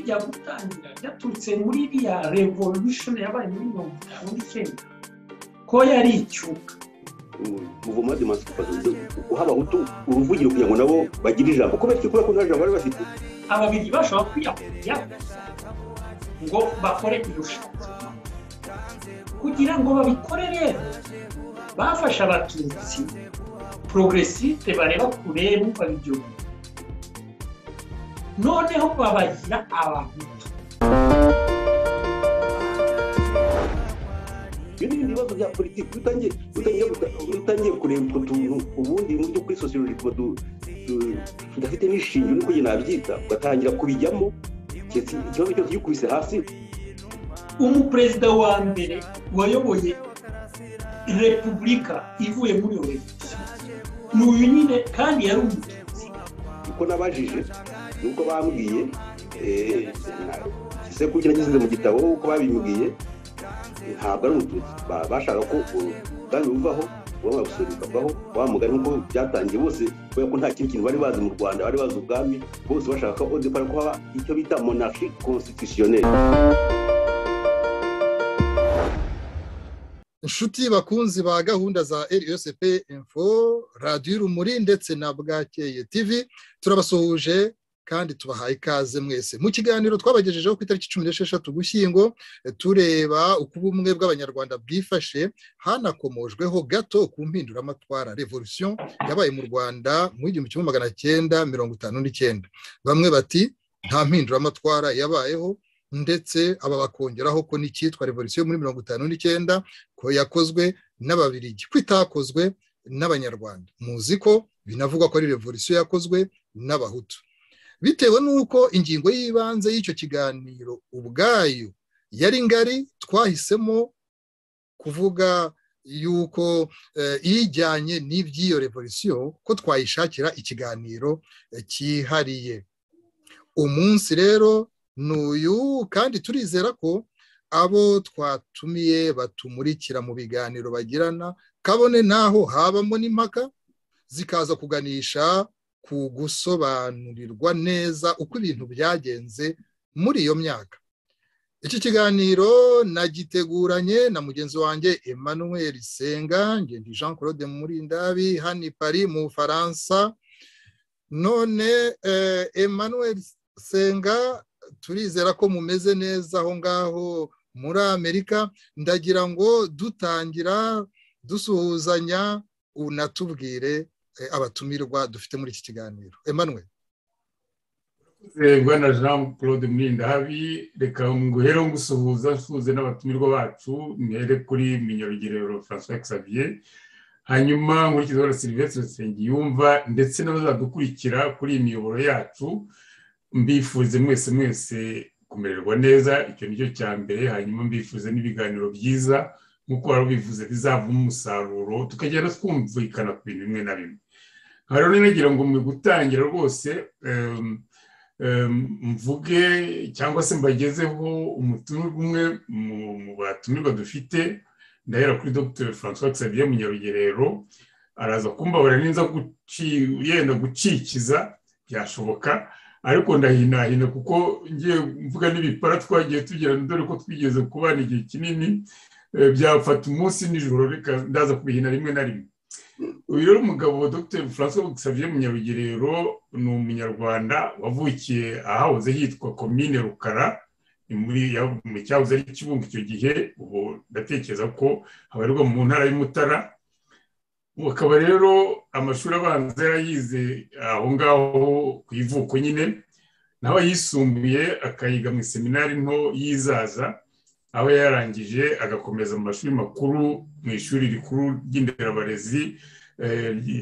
bijya gutangira byaturutse muri iriya revolution yabaye muri 1959 ko yari icyuka mouvement d'émancipation uhaba utu uruvugiro kugira ngo nabo bagire ijambo kubera ko nta jambo bari bafite ababiri bashobora kwiyakuya ngo bakore irushanwa kugira ngo babikore rero bafasha abatutsi progressiste bareba kure n'uko ibyo noneho babagira abahutu ibibazo bya politiki utangiye kureba utwo tuntu ubundi mu byo kuri sociology tudafite n'ishingiro niko njye nabyita ugatangira kubijyamo ikibazo cyose gikubise hasi. umuperezida wa mbere wayoboye repubulika ivuye muri iyo revolution ni uyu nyine kandi yari umututsi. uko nabajije nuko bambwiye ese kuko nagize mu gitabo uko babimbwiye ntabwo ari umututsi bashaka ko kandi uvaho waba gusorekaho wamugana nkuko byatangiye bose kubera ko nta kintu bari bazi mu Rwanda bari bazi ubwami bose bashaka ko depara ko haba icyo bita monarchie constitutionnelle. inshuti bakunzi ba gahunda za RSP Info Radio Urumuri ndetse na Bwakeye TV turabasuhuje kandi tubahaye ikaze mwese mu kiganiro twabagejejeho ku itariki 16 Gushyingo tureba uko ubumwe bw'abanyarwanda bwifashe hanakomojweho gato ku mpinduramatwara revolution yabaye mu Rwanda mu 1959. bamwe bati nta mpinduramatwara yabayeho ndetse aba bakongeraho ko n'icyitwa revolution muri 1959 ko yakozwe n'ababirigi kwitakozwe n'abanyarwanda. muzi ko binavugwa ko ari revolution yakozwe n'abahutu bitewe nuko ingingo y'ibanze y'icyo kiganiro ubwayo yari ngari twahisemo kuvuga yuko ijyanye n'iby'iyo revolution ko twayishakira ikiganiro cyihariye. umunsi rero n'uyu kandi turizera ko abo twatumiye batumurikira mu biganiro bagirana kabone naho habamo n'impaka zikaza kuganisha ku gusobanurirwa neza uko ibintu byagenze muri iyo myaka. iki kiganiro nagiteguranye na mugenzi wanjye Emmanuel Senga, ngendi Jean Claude Murindabi hani Paris mu Faransa. none Emmanuel Senga turizera ko mumeze neza aho ngaho muri Amerika. ndagira ngo dutangira dusuhuzanya unatubwire abatumirwa dufite muri iki kiganiro. Emmanuel. Bwana Jean Claude Murindabi, reka nguhere ngusuhuze n'abatumirwa bacu mere kuri Minyarugerero François Xavier, hanyuma nkurikizaho na Sylvestre Nsengiyumva ndetse n'abazadukurikira kuri imiyoboro yacu. Mbifuze mwese kumererwa neza, icyo nicyo cya mbere. hanyuma mbifuze n'ibiganiro byiza nk'uko wari ubivuze bizavamo umusaruro tukagenda twumvikana ku bintu bimwe na bimwe. rero nagira ngo mu gutangira rwose mvuge cyangwa se mbagezeho umutumirwa umwe mu batumirwa dufite. ndahera kuri Dr François Xavier Munyarugerero, araza kumbabarira ninza yenda gucikiza byashoboka, ariko ndahina kuko ngiye mvuga n'ibipara twagiye tugira dore ko twigeze kubana igihe kinini byafata umunsi n'ijoro, reka ndaza kubihina rimwe na rimwe. uyu rero umugabo Dr François Xavier Munyarugerero ni umunyarwanda wavukiye ahahoze hitwa Komine Rukara mu cyahoze ari Kibungo icyo gihe, ubu ndatekereza ko habarirwa mu ntara y'Umutara. akaba rero amashuri abanza yarayize aho ngaho ku ivuko nyine, naho yisumbuye akayiga mu seminari nto y'Izaza, aho yarangije agakomeza mu mashuri makuru mu ishuri rikuru ry'inderabarezi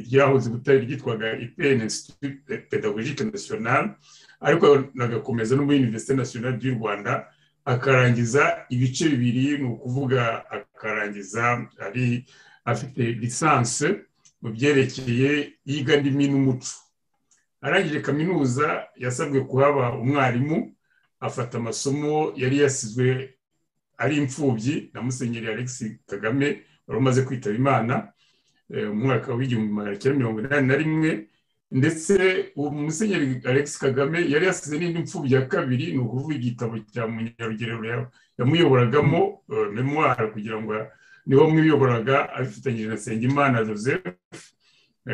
ryahoze Butare ryitwaga IPN Institut Pédagogique National, ariko nagakomeza no muri Université Nationale du Rwanda akarangiza ibice bibiri, ni ukuvuga akarangiza ari afite lisansi mu byerekeye yiga ndimi n'umuco. arangije kaminuza yasabwe kuhaba umwarimu, afata amasomo yari yasizwe ari imfubyi na Musenyeri Alexis Kagame wari umaze kwitaba Imana mu mwaka wa 1981. ndetse umusenyeri Alex Kagame yari yasize n'indi mfubyi ya kabiri, ni ukuvuga igitabo cya Munyarugerero yamuyoboragamo memoire, kugira ngo niho mwiyoboraga abifitanyije na Nsengimana Joseph.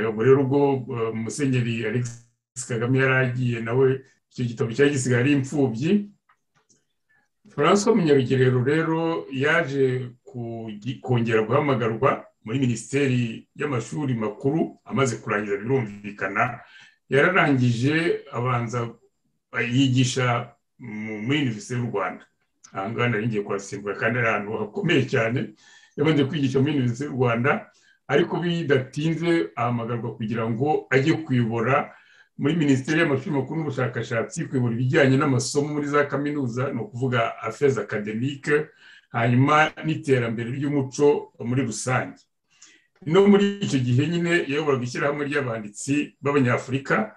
Ubwo rero ubwo umusenyeri Alex Kagame yaragiye nawe, icyo gitabo cyari gisigaye ari imfubyi. François Munyarugerero rero yaje kongera guhamagarwa muri minisiteri y'amashuri makuru, amaze kurangiza birumvikana, yararangije abanza yigisha muri Université y'u Rwanda. Aha ngaha nari ngiye kuhasimbuka kandi ari ahantu hakomeye cyane, yabanje kwigisha muri Université y'u Rwanda, ariko bidatinze ahamagarwa kugira ngo ajye kuyobora muri minisiteri y'amashuri makuru n'ubushakashatsi, kuyobora ibijyanye n'amasomo muri za kaminuza, ni ukuvuga affaires académiques, hanyuma n'iterambere ry'umuco muri rusange. No muri icyo gihe nyine yayoboraga ishyirahamwe ry'abanditsi b'Abanyafurika,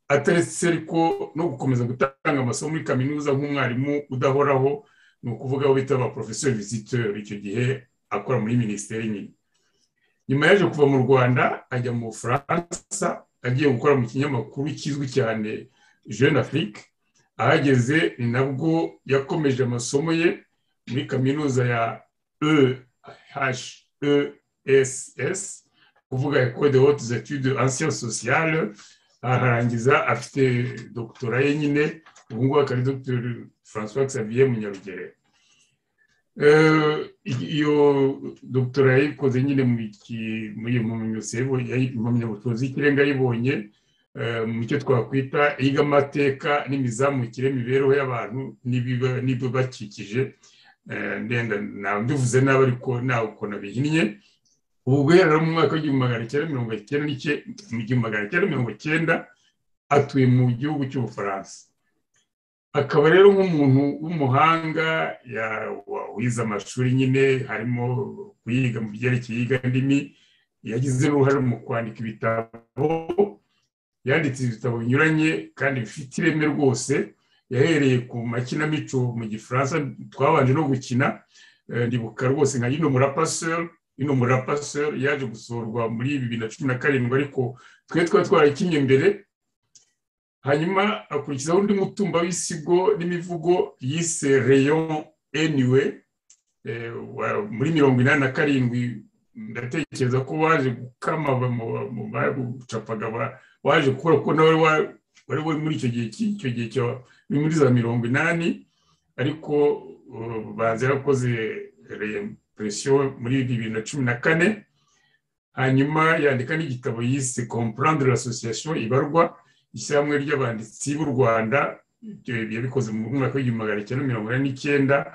ataretse ariko no gukomeza gutanga amasomo muri kaminuza nk'umwarimu udahoraho, ni ukuvuga abo bita ba professeur visiteur, icyo gihe akora muri minisiteri nyine. Nyuma yaje kuva mu Rwanda ajya mu Bufaransa, agiye gukora mu kinyamakuru kizwi cyane Jeune Afrique. Ahageze ni nabwo yakomeje amasomo ye muri kaminuza ya EHESS, kuvuga École de hautes études en sciences sociales. Arangiza afite doctorat ye nyine, ubu ngubu akaba ari Dr François Xavier Munyarugerero. Iyo doctorat yayikoze nyine muri impamyabushobozi y'ikirenga yibonye mu cyo twakwita iyigamateka n'imizamukire imibereho y'abantu n'ibyo bakikije. Ndenda mbivuze nabi ariko nawe uko nabihinnye. Ubwo yari mu mwaka w'1990 atuye mu gihugu cy'Ubufaransa. Akaba rero nk'umuntu w'umuhanga wize amashuri nyine, harimo kuyiga mu byerekeye iyiga-ndimi, yagize uruhare mu kwandika ibitabo, yanditse ibitabo binyuranye kandi bifite ireme rwose. Yahereye ku makinamico mu Gifaransa twabanje no gukina, ndibuka rwose nka ino murapaseur yaje gusorwa muri 2017, ariko twe twarakinnye mbere. Hanyuma akurikizaho undi mutumba w'isigo n'imivugo yise Rayon Anyway, muri 87. Ndatekereza ko waje gukama mu gucapaga, waje gukora ko nawe wari muri icyo gihe cyo muri za 80, ariko baza yakoze reimpression muri 2014. Hanyuma yandika n'igitabo yise Comprendre l'association ibarwa, ishyirahamwe ry'abanditsi b'u Rwanda. Yabikoze mu mwaka w'1989,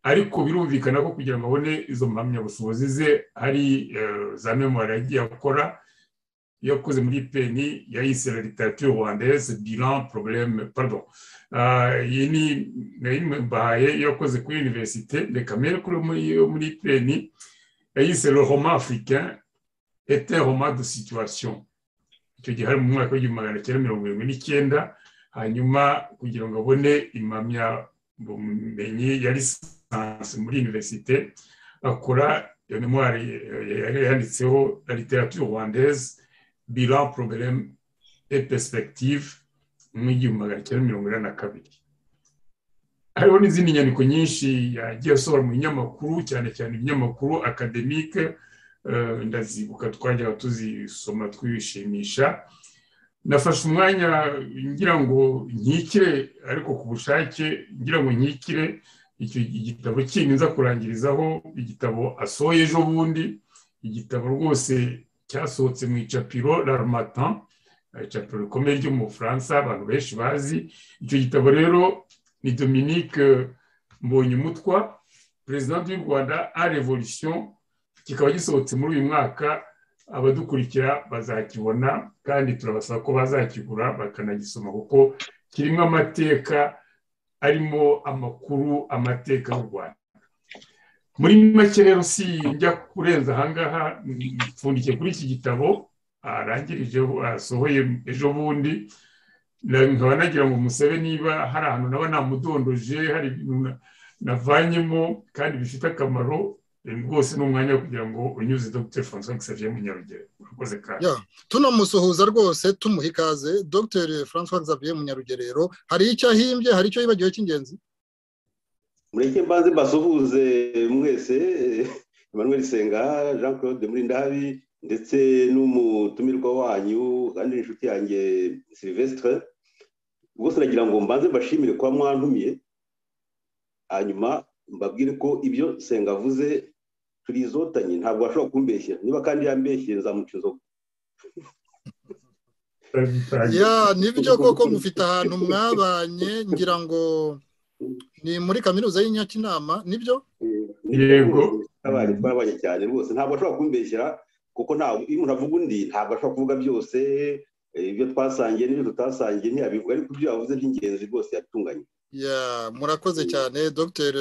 ariko birumvikana ko kugira ngo abone izo mpamyabushobozi ze hari za memoire yagiye akora. Yakoze muri PNI yayise la littérature rwandaise bilan problème pardon, iyi ni mbaye yakoze kuri Université de Cameroun muri PNI, yayise le roman africain est un roman de situation. Icyo gihe hari mu mwaka w'1979. Hanyuma kugira ngo abone impamyabumenyi ya licence muri université, akora iyo memoire yanditseho la littérature rwandaise bilan problème et perspective mu 1982. Hariho n'izindi nyandiko nyinshi yagiye asohora mu binyamakuru, cyane cyane ibinyamakuru académique, ndazibuka twajyaga tuzisoma twishimisha. Nafashe umwanya ngira ngo nkikire, ariko ku bushake ngira ngo nkikire icyo igitabo kindi nza kurangirizaho, igitabo asohoye ejo bundi, igitabo rwose cyasohotse mu icapiro L'Harmattan, icapiro rikomeye ryo mu Bufaransa abantu benshi bazi. Icyo gitabo rero ni Dominique Mbonyumutwa, President du Rwanda à Révolution, kikaba gisohotse muri uyu mwaka. Abadukurikira bazakibona kandi turabasaba ko bazakigura bakanagisoma, kuko kirimo amateka, arimo amakuru, amateka y'u Rwanda. Muri make rero si njya kurenza ahangaha, mfundikiye kuri iki gitabo arangirije asohoye ejo bundi. Nkaba nagira ngo musabe niba hari ahantu naba namudondoje, hari ibintu navanyemo kandi bifite akamaro, rwose ni umwanya wo kugira ngo unyuze Dr François Xavier Munyarugero. Urakoze kandi tunamusuhuza rwose tumuha ikaze. Dr François Xavier Munyarugerero, hari icyo ahimbye, hari icyo yibagiwe cy'ingenzi? mureke mbanze mbasuhuze mwese, Emmanuel Senga, Jean Claude Murindahabi, ndetse n'umutumirwa wanyu kandi inshuti yanjye Sylvestre. Bose nagira ngo mbanze mbashimire kwa mwantumiye, hanyuma mbabwire ko ibyo Senga avuze turizotanye, ntabwo ashobora kumbeshya. Niba kandi yambeshye nzamuca inzoga. Nibyo koko mufite ahantu mwabanye, ngira ngo ni muri kaminuza y'Inyakinama, nibyo? Yego, twabanye cyane rwose, ntabwo ashobora kumbeshyera kuko iyo umuntu avuga undi ntabwo ashobora kuvuga byose. Ibyo twasangiye n'ibyo tutasangiye ntiyabivuga, ariko ibyo yavuze by'ingenzi rwose yatunganye. Murakoze cyane Dr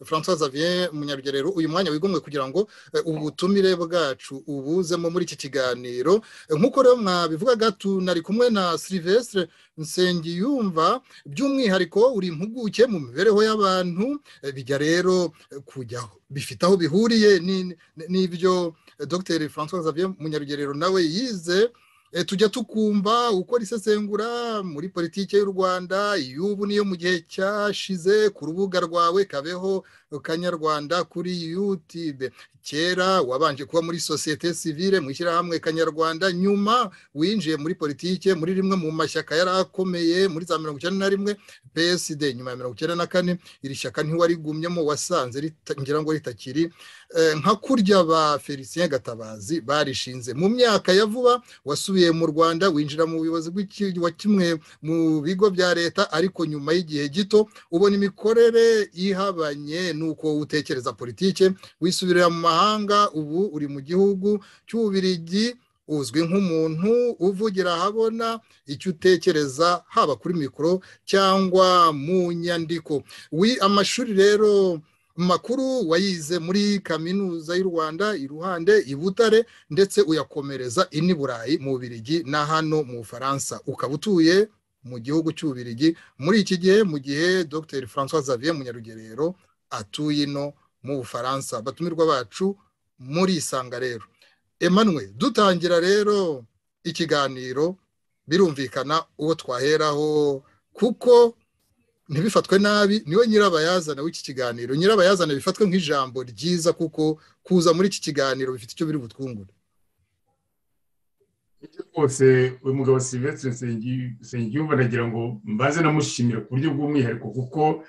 François Xavier Munyarugerero, uyu mwanya wigomwe kugira ngo ubutumire bwacu ubuzemo muri iki kiganiro. Nk'uko rero mwabivugaga, tunari kumwe na Sylvestre Nsengiyumva, by'umwihariko uri impuguke mu mibereho y'abantu. Bijya rero kujyaho bifite aho bihuriye n'ibyo Dr François Xavier Munyarugerero nawe yize. Tujya tukumva ukora isesengura muri politiki y'u Rwanda y'ubu niyo mu gihe cyashize ku rubuga rwawe Kabeho Kanyarwanda kuri YouTube. Kera wabanje kuba muri societe civile mu ishyirahamwe Kanyarwanda, nyuma winjiye muri politiki muri rimwe mu mashyaka yarakomeye muri za 1991 PSD, nyuma ya 1994 iri shyaka ntiwarigumyemo, wasanze ngira ngo ritakiri nka kurya ba Felicien Gatabazi barishinze. Mu myaka ya vuba wasubiye mu Rwanda, winjira mu buyobozi wa kimwe mu bigo bya leta, ariko nyuma y'igihe gito ubona imikorere ihabanye nuko utekereza politiki, wisubirira mu mahanga. Ubu uri mu gihugu cy'Ububiligi, uzwi nk'umuntu uvugira ahabona icyo utekereza, haba kuri mikoro cyangwa mu nyandiko. Amashuri rero makuru wayize muri kaminuza y'u Rwanda iruhande i Butare, ndetse uyakomereza i Burayi mu Bubiligi na hano mu Bufaransa. Ukaba utuye mu gihugu cy'Ububiligi muri iki gihe, mu gihe Dr François Xavier Munyarugerero atuye ino mu Bufaransa. Batumirwa bacu muri Isanga rero. Emmanuel, dutangira rero ikiganiro, birumvikana uwo twaheraho kuko ntibifatwe nabi, niwe nyirabayazana w'iki kiganiro. Nyirabayazana bifatwe nk'ijambo ryiza kuko kuza muri iki kiganiro bifite icyo biri butwungure. Rwose uyu mugabo Sylvestre Nsengiyumva nagira ngo mbaze namushimira ku buryo bw'umwihariko, kuko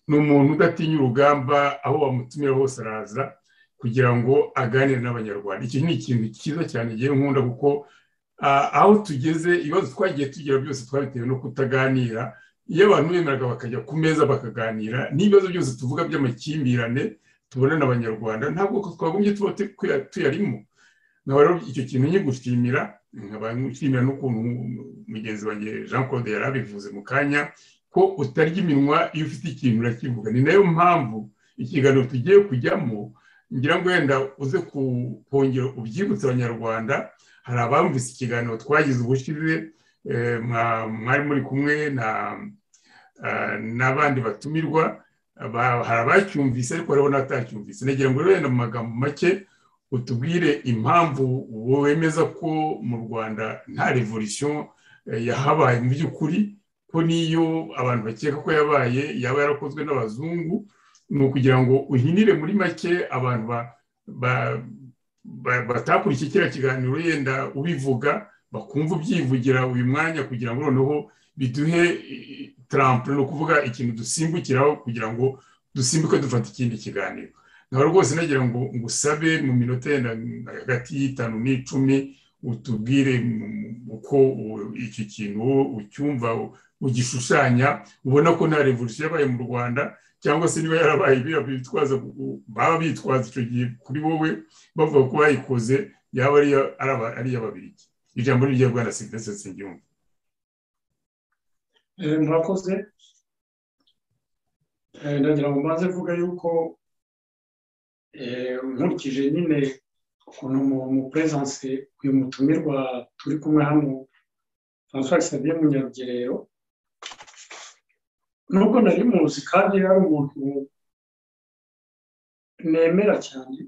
ni umuntu udatinya urugamba, aho bamutumira hose araza kugira ngo aganire n'Abanyarwanda. Iki ni ikintu cyiza cyane ngiye nkunda, kuko aho tugeze ibibazo twagiye tugira byose twabitewe no kutaganira. Iyo abantu bemeraga bakajya ku meza bakaganira, n'ibibazo byose tuvuga by'amakimbirane tubona n'Abanyarwanda ntabwo twagombye tuba tuyarimo. Nkaba rero icyo kintu nyigushimira, nkaba nshimira n'ukuntu mugenzi wanjye Jean Claude yarabivuze mu kanya, ko utarya iminwa iyo ufite ikintu urakivuga. Ni nayo mpamvu ikiganiro tugiye kujyamo ngira ngo wenda uze kongera ubyibutse Abanyarwanda. Hari abamvise ikiganiro twagize ubushize, mwari muri kumwe n'abandi batumirwa, hari abacyumvise ariko hariho n'atacyumvise. Nagira ngo wenda mu magambo make utubwire impamvu wemeza ko mu Rwanda nta revolution yahabaye mu by'ukuri, ko niyo abantu bakeka ko yabaye yaba yarakozwe n'abazungu. Ni ukugira ngo uhinire muri make abantu batakurikiye kiriya kiganiro, yenda ubivuga bakumva ubyivugira uyu mwanya, kugira ngo noneho biduhe trample, no kuvuga ikintu dusimbukiraho kugira ngo dusimbuke dufata ikindi kiganiro. Naho rwose nagira ngo ngusabe mu minota hagati y'5 n'10 utubwire uko iki kintu ucyumva, ugishushanya, ubona ko nta revolution yabaye mu Rwanda, cyangwa se niba yarabaye bitwaza baba bitwaza icyo gihe kuri wowe bavuga ko bayikoze yaba ari y'Ababiligi. Ijambo ni rya Bwana Sylvestre Nsengiyumva. Murakoze. Ndagira ngo maze vuga yuko nkurikije nyine ukuntu mu presence uyu mutumirwa turi kumwe hano François Xavier Munyarugerero, nubwo nari muzi kandi ari umuntu nemera cyane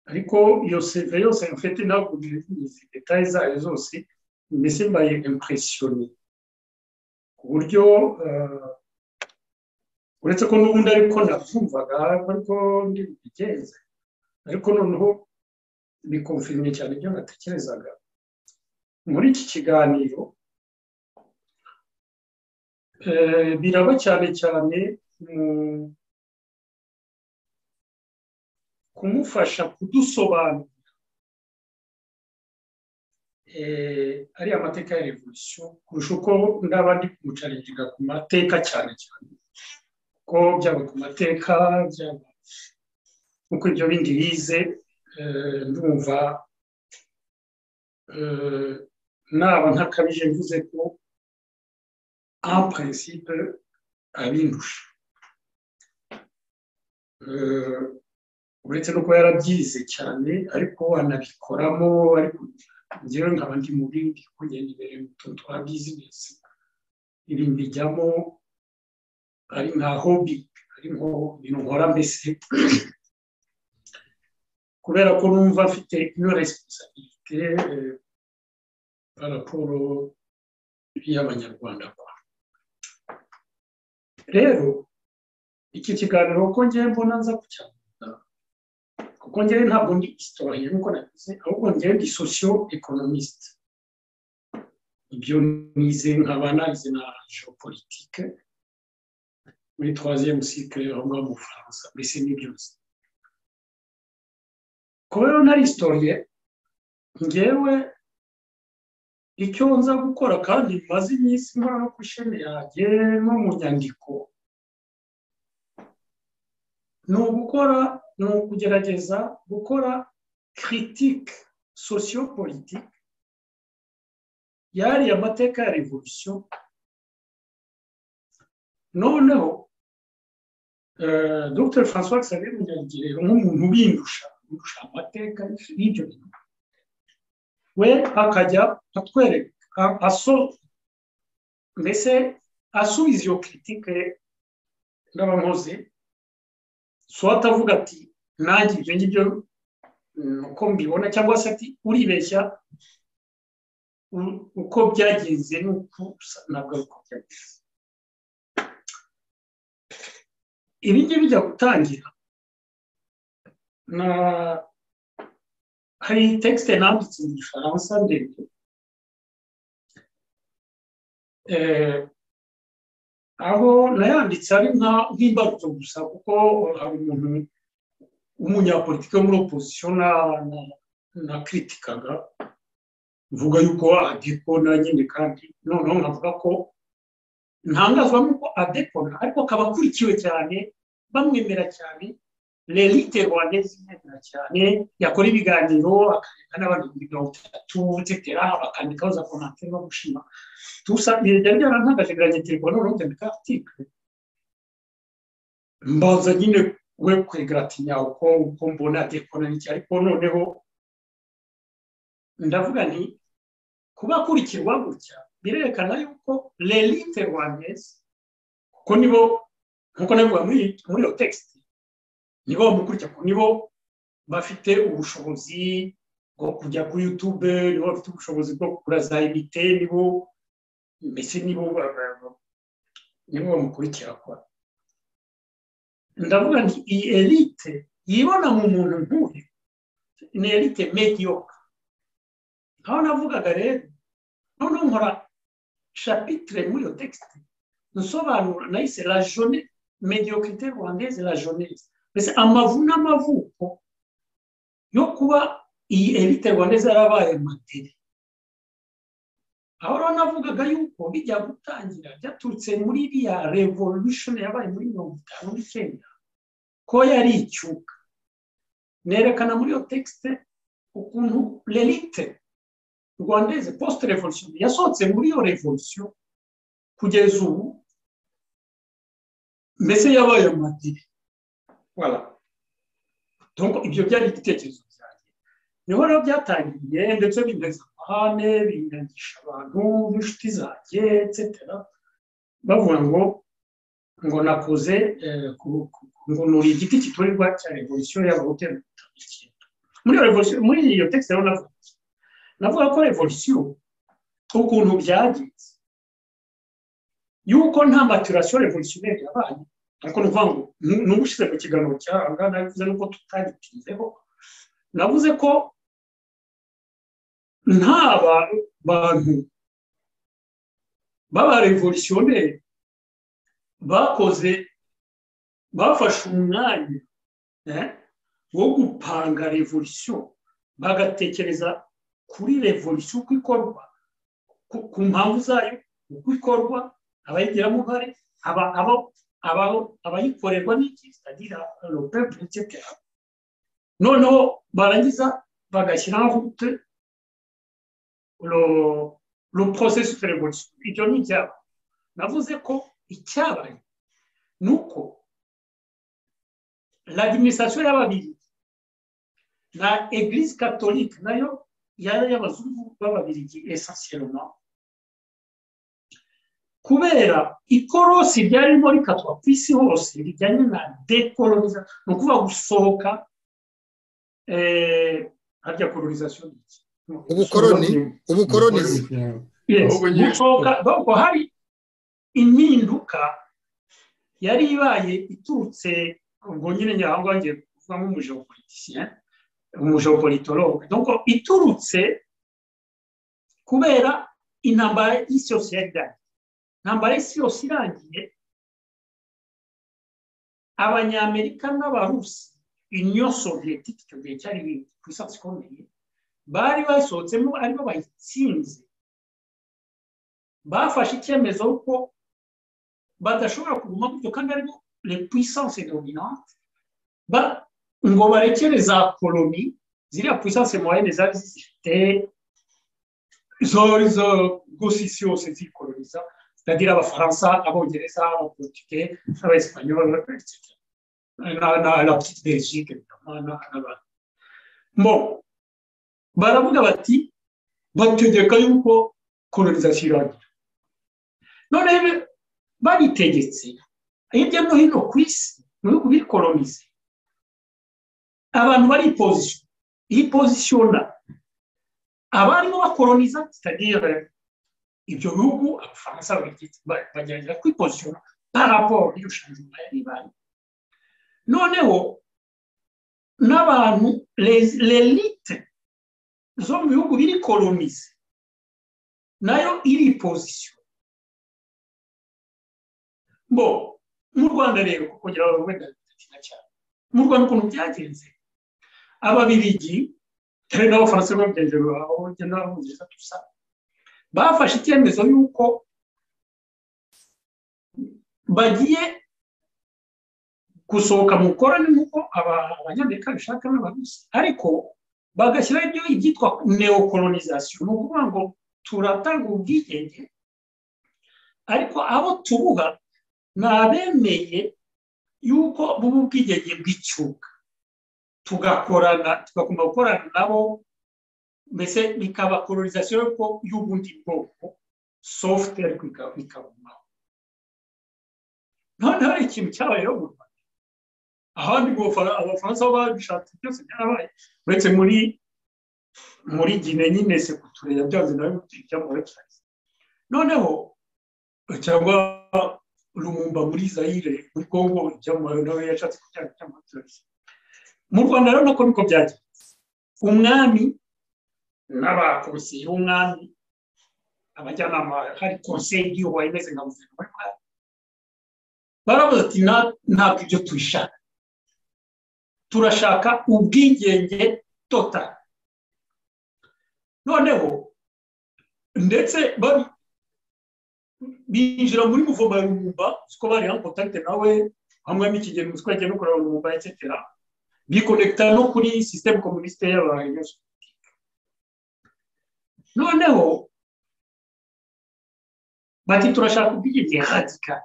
ariko iyo CV yose mfite ntabwo bizi detail zayo zose mbese mbaye impressionné ku buryo uretse ko n'ubundi ariko nabyumvaga ariko ndibigenze ariko noneho bikonfirmye cyane ibyo natekerezaga muri iki kiganiro biraba cyane cyane kumufasha kudusobanurira ari amateka ya revolution kurusha uko ndabandi kumucaringa ku mateka cyane cyane ko byaba ku mateka byaba uko ibyo bindi bize ndumva naba ntakabije mvuze ko en principe abindusha uretse no kuba yarabyize cyane ariko anabikoramo ariko njyewe nkaba ndi mu bindi kugenda imbere mu tuntu twa bizinesi ibintu bijyamo ari nka hobby ari nko ibintu nkora mbese kubera ko numva mfite iyo responsabilité par rapport y'abanyarwanda rero iki kiganiro ko ngiye mbona nza kucyambuza kuko ngiye ntabwo ndi historien nkuko nabivuze ahubwo ngiye ndi socio-économiste ibyo nize nkaba narize na géopolitique muri 3e cycle aho mu Faransa mbese n'ibyo kubera ntari historien ngewe icyo nza gukora kandi maze iminsi nkora no ku ishami yanjye no mu nyandiko ni ukugerageza gukora critique sociopolitique yari amateka ya revolution noneho Dr François Xavier Munyarugero nk'umuntu ubindusha amateka y'ibyo bintu we akajya atwereka mbese asubiza iyo critique n'abankoze so atavuga ati nanjye ibyo ngibyo uko mbibona cyangwa se ati uribeshya uko byagenze n'uko ntabwo ari uko byagenze ibi ngibi bijya gutangira hari texte nanditse mu Gifaransa ndende aho nayanditse ari nk'imbarutso gusa kuko hari umuntu w'umunyapolitike wo muri opposition na kritikaga mvuga yuko adekona nyine kandi noneho nkavuga ko ntangazwa nuko adekona ariko akaba akurikiwe cyane bamwemera cyane l'élite rwandaise imwemera cyane yakora ibiganiro akandika n'abandi mirongo itatu etc bakandikaho za commentaire no gushima tusa byari byarantangaje biranye telefone noneho ndandika article mbaza nyine we kwegratinya uko mbona adekona n'iki ariko noneho ndavuga nti kuba kurikirwa gutya birerekana yuko l'élite rwandaise kuko nibo nkuko navuga muri iyo text nibo bamukurikira nibo bafite ubushobozi bwo kujya kuri YouTube nibo bafite ubushobozi bwo kugura za imite nibo mbese nibo bamukurikira kwa ndavuga nti iyi elite yibona mu muntu nk'uyu ni elite mediocre aho navugaga rero noneho nkora chapitre muri iyo texte nsobanura nahise la jeunesse médiocrité rwandaise la jeunesse mbese amavu n'amavuko yo kuba iyi elite rwandaise yarabaye materi aho navugaga yuko bijya gutangira byaturutse muri iriya revolution yabaye muri 1959 ko yari icyuka nerekana muri iyo texte ukuntu l'élite rwandaise post revolution yasohotse muri iyo revolution kugeza ubu mbese yabaye materi voilà donc ibyo byari igitekerezo cyanjye niho rero byatangiye ndetse bimeze amahane binganisha abantu b'inshuti zanjye etc bavuga ngo nakoze ngo nuri igiti kiturirwa cya revolution y'abahutu muri iyo texte rero navuga ko revolution ukuntu byagenze yuko nta maturation revolutionnaire yabaye ariko nuvuga ngo n'ubushize mu kiganiro cyaranga navuze nuko tutagitizeho navuze ko nta bantu baba revolutionnaire bafashe umwanya wo gupanga revolution bagatekereza kuri revolution uko ikorwa ku mpamvu zayo uko ikorwa abayigiramo uruhare abayikorerwa n'iki c'est-à-dire le peuple etc. noneho barangiza bagashyiraho le processus de révolution ibyo ni ibyabo navuze ko icyabaye nuko l'administration y'ababiri na église catholique nayo yari y'abazungu b'ababirigi essentiellement kubera ikorosi ryarimo rikatwa ku isi hose rijyanye na décolonisation ni ukuvuga gusohoka harya colonisation ubukoronizi gusohoka donc hari impinduka yari ibaye iturutse ngo nyine nyahango ngiye kuvuga nk'umugeopoliticien umugeopolitologue donc iturutse kubera intambara y'isi yose yari intambara y'isi yose irangiye abanyamerika n'abarusi union soviétique icyo gihe cyari puissance ikomeye bari basohotsemo aribo bayitsinze bafashe icyemezo ko badashobora kuguma gutyo kandi aribo les puissances dominantes ngo barekere za koloni ziriya puissance moyenne zari zifite zo gusa isi yose zikoloniza c'est-à-dire abafaransa abongereza abaportugais abaespanyol etc. la petite Belgique bon baravuga bati bategeka yuko colonisation irangira none babitegetse hirya no hino ku isi mu bihugu bikolonize abantu bari positiona abarimo bakoloniza c'est-à-dire ibyo bihugu abafaransa bagerageza kwipositiona par rapport y'iryo changement yari ibaye noneho n'abantu l'élite zo mu bihugu biri kolonize nayo iri position bo mu Rwanda rero kugira ngo wenda cyane mu Rwanda ukuntu byagenze ababirigi tare n'abafaransa bagenje aho genda bumvise tusa bafashe icyemezo yuko bagiye gusohoka mu korani nk'uko abanyamerika bishaka n'abarusi ariko bagashyiraho ibyo ibyitwa neocolonisation ni ukuvuga ngo turatanga ubwigenge ariko abo tubuha ni abemeye yuko buba ubwigenge bw'icyuka tugakunda gukorana nabo mbese bikaba colonisation y'ubundi bwoko software bikabumaho noneho hari ikintu cyabaye rero mu Rwanda ahandi abafaransa babishatse byose byarabaye uretse muri Guinée nyine sekuture yabyanze nawe bijya mu website noneho cyangwa Lumumba muri Zaire muri Congo cyangwa nawe yashatse kujyana cyangwa mu Rwanda rero nako niko byagiye umwami n'abakomisiyo y'umwami abajyanama hari conseil y'igihugu imeze nka guverinoma baravuze ati ntabwo ibyo tuyishaka turashaka ubwigenge total noneho ndetse binjira muri muvoma ya Lumumba uko bari en contact nawe hamwe n'ikigero uko yagiye no kureba Lumumba etc bikonekta no kuri système communiste y'abantu noneho bati turashaka ubwigenge radical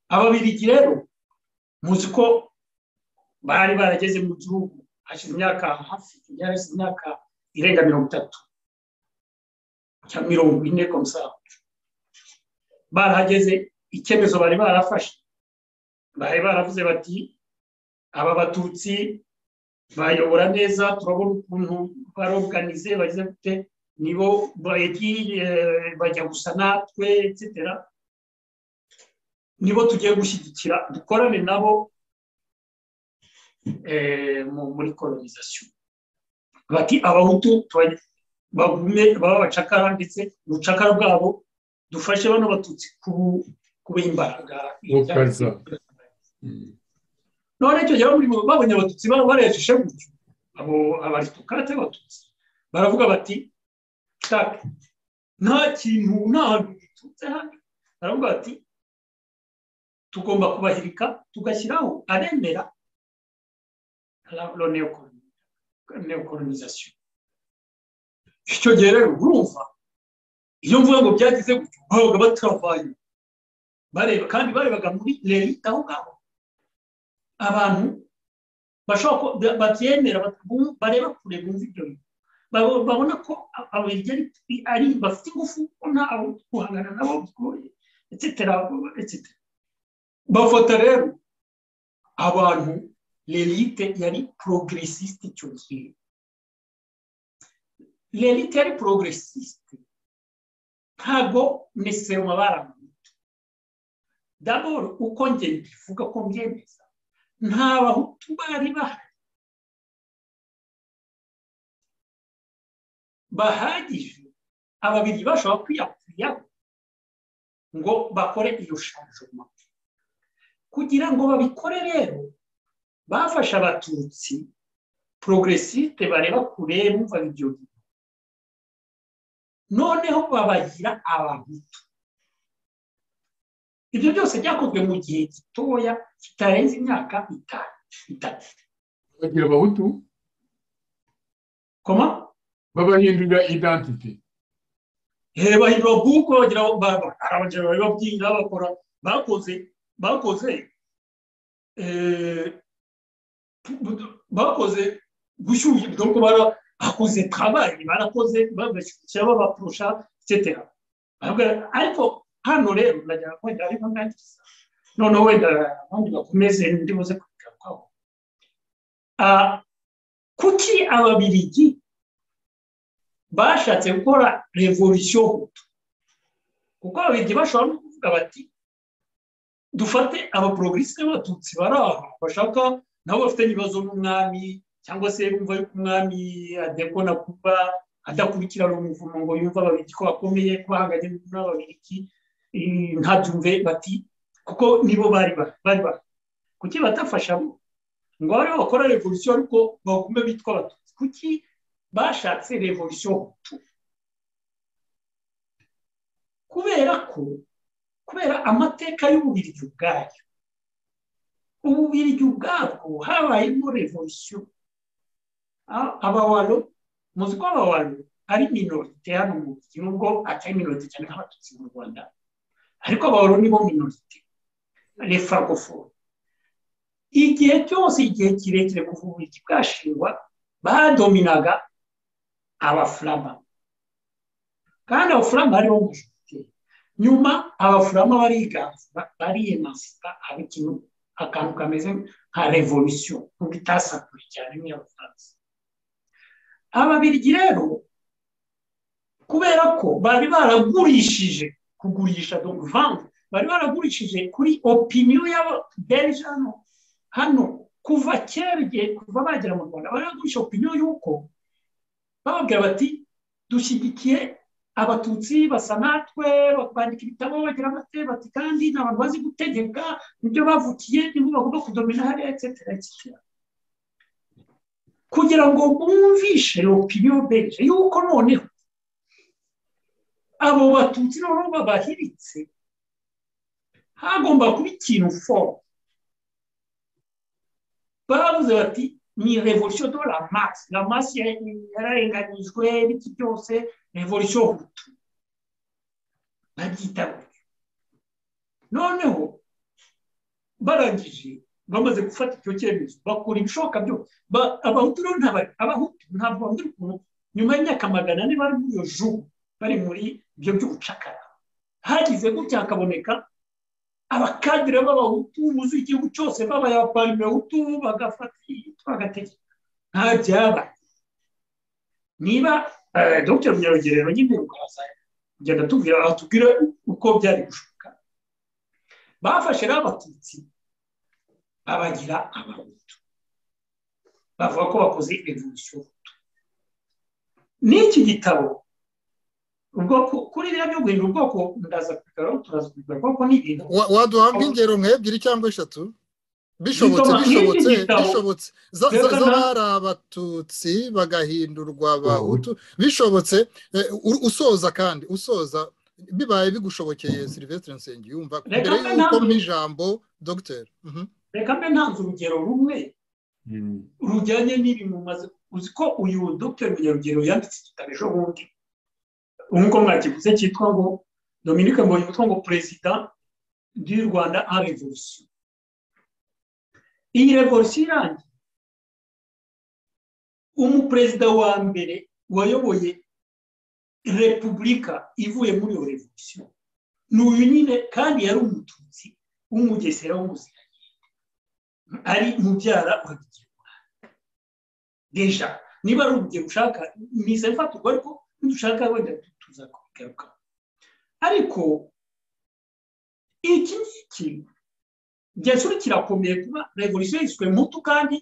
ababirigi rero muzi ko bari barageze mu gihugu hashize imyaka hafi imyaka irenga 30 cyangwa 40 comme ça barahageze icyemezo bari barafashe bari baravuze bati aba batutsi bayobora neza turabona ukuntu baroganize bagize gute nibo bajya gusa natwe etc nibo tugiye gushyigikira dukorane nabo muri colonisation bati abahutu bagume baba bacakara ndetse ubucakara bwabo dufashe bano batutsi kuba imbaraga none icyo gihe muri babonye abatutsi barejeshe gutyo abo abaristokrate batutsi baravuga bati nta kintu nta bitutse hano baravuga bati tugomba kubahirika tugashyiraho aremera la neocolonisation icyo gihe rero urumva iyo mvuga ngo byagize gutyo babaga batravaye bareba kandi barebaga muri l'élite aho ngaho abantu bashobora babyemera bareba kure bumva ibyo babona ko ababirigi ari bafite ingufu nta guhangana nabo bigoye etc bafata rero abantu l'élite yari progressiste icyo gihe l'élite yari progressiste ntabwo necessairement baramutu d'abord uko njye mbivuga ko mbyemeza nta bahutu bari bahagije ababiri bashobora kwiyakuriyaho ngo bakore iyo changement kugira ngo babikore rero bafasha abatutsi progressiste bareba kure bumva ibyo noneho babagira abahutu ibyo byose byakozwe mu gihe gitoya kitarenze imyaka 3 bagira abahutu koma babahindura identity bahindura buko bagira abajura bababwira bakora bakoze gushyushya donc barakoze travail barakoze babashyira babaprosha etc ariko hano rero ndagira ko ari nkangiza none wenda abandi bakomeze ndibuze kugarukaho kuki ababirigi bashatse gukora revolution kuko ababirigi bashobora no kuvuga bati dufate abaprogressiste b'abatutsi baraha bashaka nabo bafite ibibazo n'umwami cyangwa se bumva yuko umwami adekona kuba adakurikirana umuvumo ngo yumva ababirigi ko bakomeye kubahanganye n'ababirigi ntabyumve bati kuko nibo bari kuki batafasha ngo bari bakora revolution ariko bagume bitwa abatutsi kuki bashatse revolution kubera amateka y'ububirigi ubwayo ububirigi ubwabwo habayemo revolution abawalo muzi ko abawalo ari minorite hano mu gihugu atari minorite cyane nk'abatutsi mu Rwanda ariko abawalo nibo minorite les francophones igihe cyose igihe kirekire kuva ububirigi bwashingwa badominaga abaflama kandi abaflama aribo majorite nyuma abaflama bariyemancipa abikintu akantu kameze nka revolution kuko itasakuye cyane n'Abafaransa ababirigi rero kubera ko bari baragurishije kugurisha donc vendre bari baragurishije kuri opinion y'Ababelge hano kuva kera kuva bagera mu Rwanda baragurisha opinion y'uko bababwira bati dushyigikiye abatutsi basa natwe bandika ibitabo bagira bati kandi n'abantu bazi gutegeka nibyo bavukiye nibo bagomba kudomina hariya etc kugira ngo bumvishe opinion belge yuko noneho abo batutsi noneho babahiritse hagomba kuba ikintu fort bavuze bati ni revolution de la masse yararenganyijwe n'iki byose revolution hutu babyita noneho barangije bamaze gufata icyo cyemezo bakora ibishoboka byose abahutu rero abahutu ntabwo bambwira ukuntu nyuma y'imyaka 400 bari muri iyo jugu bari muri ibyo by'ubucakara hagize gutya hakaboneka abakadire b'abahutu muzi igihugu cyose babaye abaparimehutu bagafata bagategeka nta byaba niba Dr Munyarugerero nyine ukaza genda tubwira uko byari gushoboka bafashe abatutsi babagira abahutu bavuga ko bakoze revolution n'iki gitabo ubwoko kuri rya byo guhindura ubwoko ndaza kwikaraho turaza kwikara kuko ni ibintu waduhabwa ingero nk'ebyiri cyangwa eshatu bishobotse z'abari abatutsi bagahindurwa abahutu bishobotse usoza bibaye bigushobokeye Sylvestre Nsengiyumva mbere y'uko mp'ijambo Dr reka mbe ntanze urugero rumwe rujyanye n'ibintu maze uzi ko uyu Dr Munyarugero yanditse igitabo ejo bundi nk'uko mwakivuze cyitwa ngo Dominique Mbonyi yitwa ngo President du Rwanda en Révolution. Iyi revolution irangiye umuperezida wa mbere wayoboye repubulika ivuye muri iyo revolution n'uyu nyine kandi yari umututsi w'umugesera w'umuziranye ari mubyara wa Bigirwa deja niba ari urugero ushaka nize mfaturwa ariko dushaka wenda tuza kugaruka ariko iki byasuri kirakomeye kuba revolution yiswe mutu kandi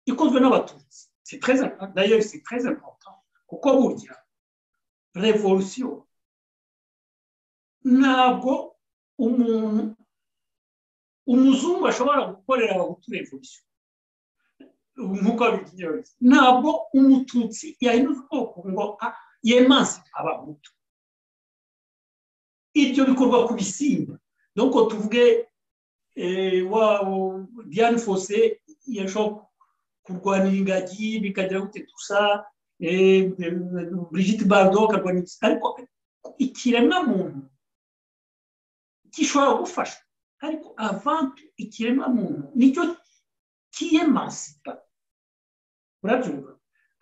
ikozwe n'abatutsi c'est très important d'ailleurs c'est très important kuko burya revolution ntabwo umuzungu ashobora gukorera abahutu revolution nk'uko bigiye ntabwo umututsi yahinduza ubwoko ngo yemanse abahutu ibyo bikorwa ku bisimba donc tuvuge Diane Fossé yashobora kurwanira ingagi bikajya gute tusa Brigitte Bardot akarwanira ariko ikiremwa muntu gishobora gufasha ariko avant ikiremwa muntu nicyo kiyemansipa urabyumva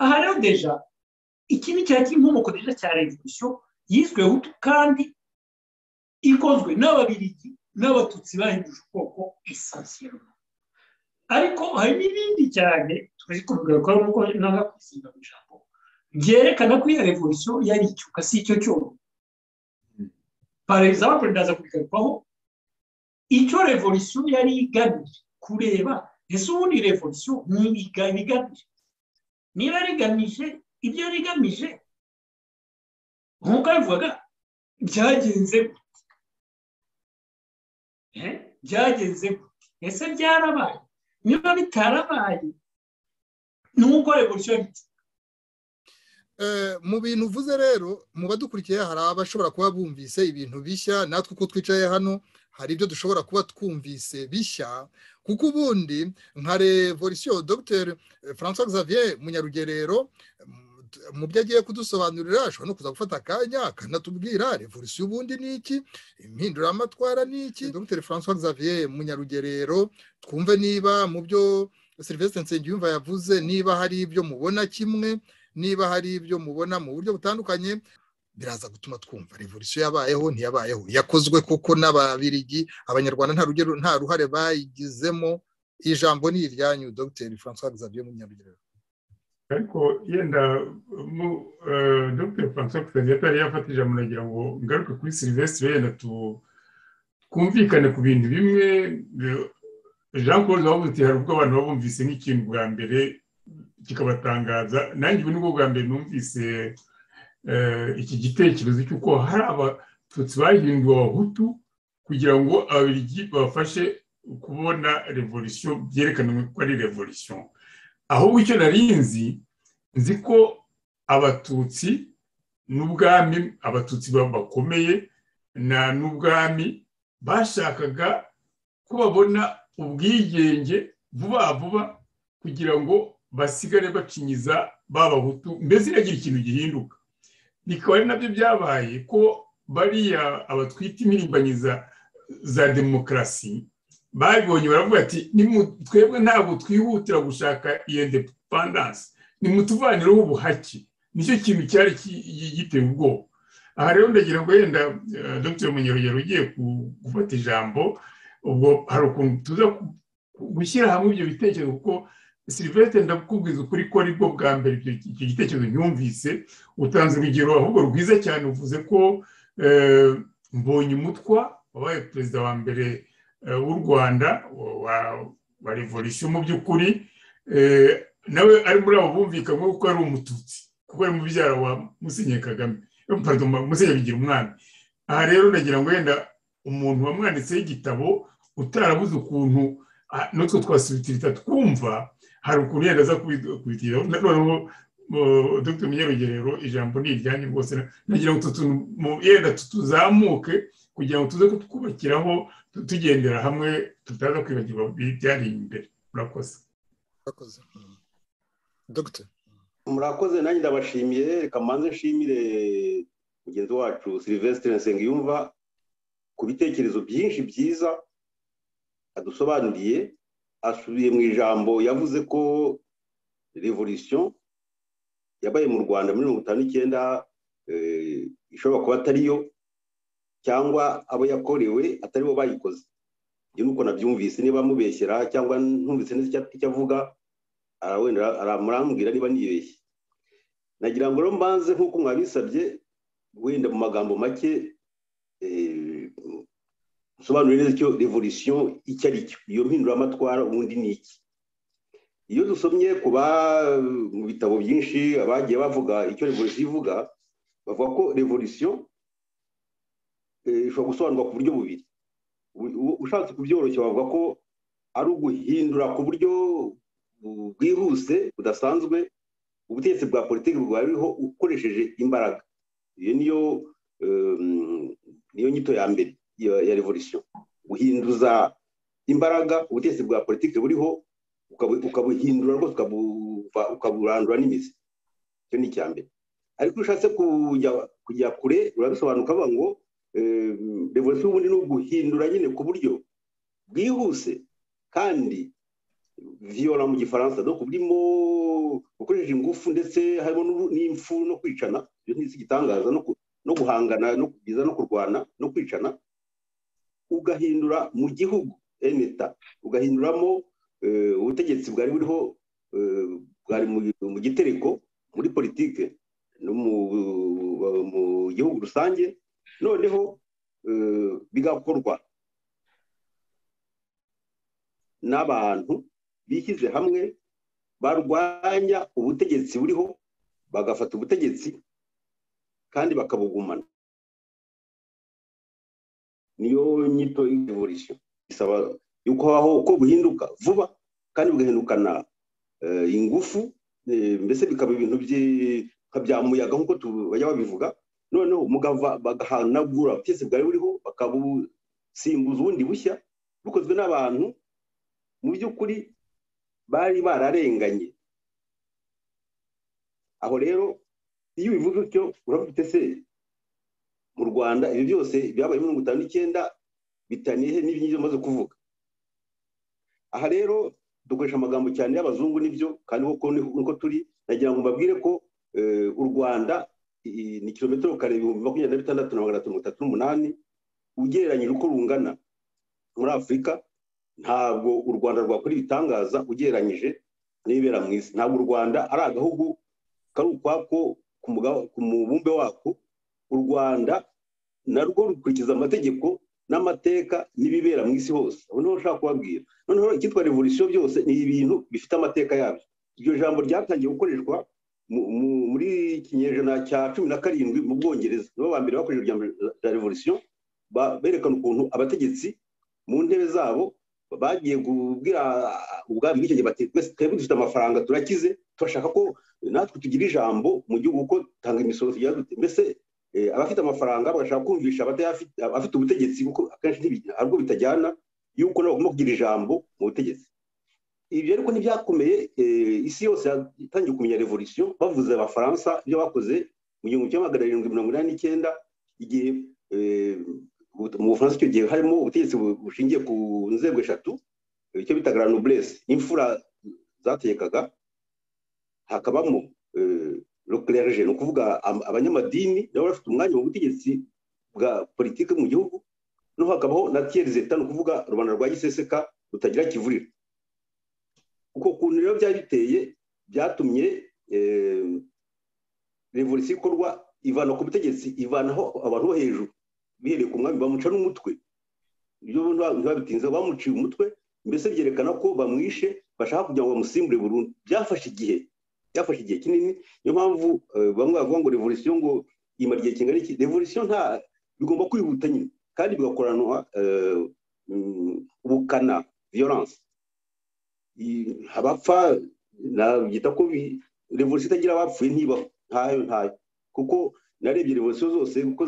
aha rero deja iki ni cya kinkomoko deja cya revolution yiswe hutu kandi ikozwe n'ababirigi n'abatutsi bahinduje ubwoko essentiellement ariko hari n'ibindi cyane turi kuvuga ko nuko nanga kwisinda mu ijambo byerekana ko iyo revolution yari icyuka si icyo cyo par exemple ndaza kubigarukaho icyo revolution yari igamije kureba ese ubundi revolution ni igamije niba rigamije ibyo rigamije nk'uko bivuga byagenze ese byarabaye niba bitarabaye nuko revolution mu bintu uvuze rero mu badukurikiye hari abashobora kuba bumvise ibintu bishya natwe uko twicaye hano hari ibyo dushobora kuba twumvise bishya kuko ubundi nka revolution Dr François Xavier Munyarugerero mu byo agiye kudusobanurira ashobora no kuza gufata akanya akanatubwira revolution ubundi ni iki impinduramatwara ni iki Dr François Xavier Munyarugerero twumve niba mu byo Sylvestre Nsengiyumva yavuze niba hari ibyo mubona kimwe niba hari ibyo mubona mu buryo butandukanye biraza gutuma twumva revolution yabayeho ntiyabayeho yakozwe kuko n'ababirigi abanyarwanda nta ruhare bayigizemo ijambo ni iryanyu Dr François Xavier Munyarugerero ariko yenda Dr François Xavier yari yafatije amunagira ngo ngaruke kuri Sylvestre yenda twumvikane ku bintu bimwe Jean Paul Zabuti hari ubwo abantu babumvise nk'ikintu bwa mbere kikabatangaza nanjye ubu nibwo bwa mbere numvise iki gitekerezo cy'uko hari abatutsi bahinduwe abahutu kugira ngo ababirigi babafashe kubona revolution byerekana ko ari revolution ahubwo icyo narinzi nzi ko abatutsi n'ubwami abatutsi bakomeye n'ubwami bashakaga ko babona ubwigenge vuba kugira ngo basigare bacinyiza babahutu mbese iragira ikintu gihinduka bikaba ari nabyo byabaye ko bariya abatwita imirimbanyiza za demokarasi babibonye baravuga ati twebwe ntabwo twihutira gushaka iyo independence nimutuvanireho ubuhake nicyo kintu cyari giteye ubwoba aha rero ndagira ngo yenda Dr Munyarugero ugiye gufata ijambo ubwo hari ukuntu tuza gushyira hamwe ibyo bitekerezo kuko Sylvestre ndakubwiza ukuri ko aribwo bwa mbere icyo gitekerezo nyumvise utanze urugero ahubwo rwiza cyane uvuze ko Mbonyumutwa wabaye perezida wa mbere w'u Rwanda wa revolution mu by'ukuri nawe ari muri abo bumvikanywe kuko ari umututsi kuko ari mubyara wa Musenyeri Kagame pardon Musenyeri Bigirumwami. Aha rero ndagira ngo yenda umuntu wamwanditseho igitabo utarabuze ukuntu nutwo twasubitirita twumva hari ukuntu yenda aza kubitira noneho Dr Munyarugero ijambo ni iryanyu rwose nagira ngo yenda tuzamuke kugira ngo tuze kutwubakiraho tugendera hamwe tutaza kwibagirwa byari imbere. Murakoze. Dr. Murakoze nanjye ndabashimiye reka manze nshimire mugenzi wacu Sylvestre Nsengiyumva ku bitekerezo byinshi byiza adusobanuriye asubiye mu ijambo yavuze ko revolution yabaye mu Rwanda muri 1959 ishobora kuba atariyo cyangwa abo yakorewe atari bo bayikoze. Iyo nuko nabyumvise niba mubeshyera cyangwa ntumvise neza icyo avuga wenda aramurambwira niba nibeshye. Nagira ngo mbanze nkuko mwabisabye wenda mu magambo make sobanurira neza icyo revolution icyo ari cyo, iyo mpinduramatwara ubundi ni iki. Iyo dusomye kuba mu bitabo byinshi abagiye bavuga icyo revolution ivuga bavuga ko revolution ishobora gusobanurwa ku buryo bubiri. Ushatse kubyoroshya bavuga ko ari uguhindura ku buryo bwihuse budasanzwe ubutegetsi bwa politiki bwariho ukoresheje imbaraga. Iyo niyo nyito ya mbere ya revolution, guhinduza imbaraga ubutegetsi bwa politiki buriho ukabuhindura rwose ukaburandura n'imizi. Icyo ni icya mbere. Ariko ushatse kujya kure urabisobanuka bavuga ngo revolution ubundi ni uguhindura nyine ku buryo bwihuse kandi violent mu gifaransa no kuburimo gukoresha ingufu ndetse harimo n'imfu no kwicana. Iyo ni igitangaza no guhangana no kugiza no kurwana no kwicana, ugahindura mu gihugu eneta, ugahinduramo ubutegetsi bwari buriho bwari mu gitereko muri politike no mu gihugu rusange, noneho bigakorwa n'abantu bishyize hamwe barwanya ubutegetsi buriho, bagafata ubutegetsi kandi bakabugumana. Niyo nyito y'evolution. Isaba yuko habaho uko buhinduka vuba kandi bugahindukana ingufu, mbese bikaba ibintu byamuyaga nk'uko bajya babivuga. Noneho bagahanagura ubutegetsi bwari buriho bakabusimbuza ubundi bushya bukozwe n'abantu mu by'ukuri bari bararenganye. Aho rero iyo ubivuze utyo urafite se mu Rwanda ibi byose byabaye muri 1959 bitaniye n'ibyo maze kuvuga. Aha rero dukoresha amagambo cyane y'abazungu nibyo kandi uko turi. Nagira ngo mbabwire ko u Rwanda ni kilometero kare 26,338 ugereranyije uko rungana muri Afurika. Ntabwo u Rwanda rwakora ibitangaza ugereranyije n'ibera mu isi. Ntabwo u Rwanda ari agahugu kari ukwako ku mubumbe wako. U Rwanda narwo rukurikiza amategeko n'amateka n'ibibera mu isi hose. Aho niho nshaka kubabwira. Noneho icyitwa revolution byose ni ibintu bifite amateka yabyo. Iryo jambo ryatangiye gukoreshwa muri kinyejana cya 17 mu Bwongereza. Nibo ba mbere bakoresheje ijambo rya revolution, berekana ukuntu abategetsi mu ntebe zabo bagiye kubwira ubwami bw'icyo bati twebwe dufite amafaranga turakize, turashaka ko natwe tugira ijambo mu gihugu ko tanga imisoro tugira dute. Mbese abafite amafaranga bagashaka kumvisha abafite ubutegetsi kuko akenshi ntabwo bitajyana yuko nabo bagomba kugira ijambo mu butegetsi. Ibyo ariko ntibyakomeye. Isi yose yatangiye kumenya revolution bavuze Abafaransa ibyo bakoze mu 1789 igihe mu Bufaransa icyo gihe harimo ubutegetsi bushingiye ku nzego eshatu, icyo bitaga la noblesse, imfura zategekaga, hakabamo le clergé, ni ukuvuga abanyamadini nabo bafite umwanya mu butegetsi bwa politiki mu gihugu, no hakabaho na tiers etat, ni ukuvuga rubanda rwa giseseka rutagira kivurira. Uko kuntu rero byari biteye byatumye revolution ikorwa ivana ku butegetsi, ivanaho abantu bo hejuru bihereye ku mwami bamuca n'umutwe. Ibyo ntibabitinze, bamuciye umutwe, mbese byerekana ko bamwishe bashaka kugira ngo bamusimbure burundu. Byafashe igihe kinini. Niyo mpamvu bamwe bavuga ngo revolution ngo imara igihe kingana iki. Revolution nta bigomba kwihuta nyine kandi bigakoranwa ubukana, violence. Abapfa nabyita ko revolution itagira abapfuye ntibaho, ntayo kuko narebye revolution zose kuko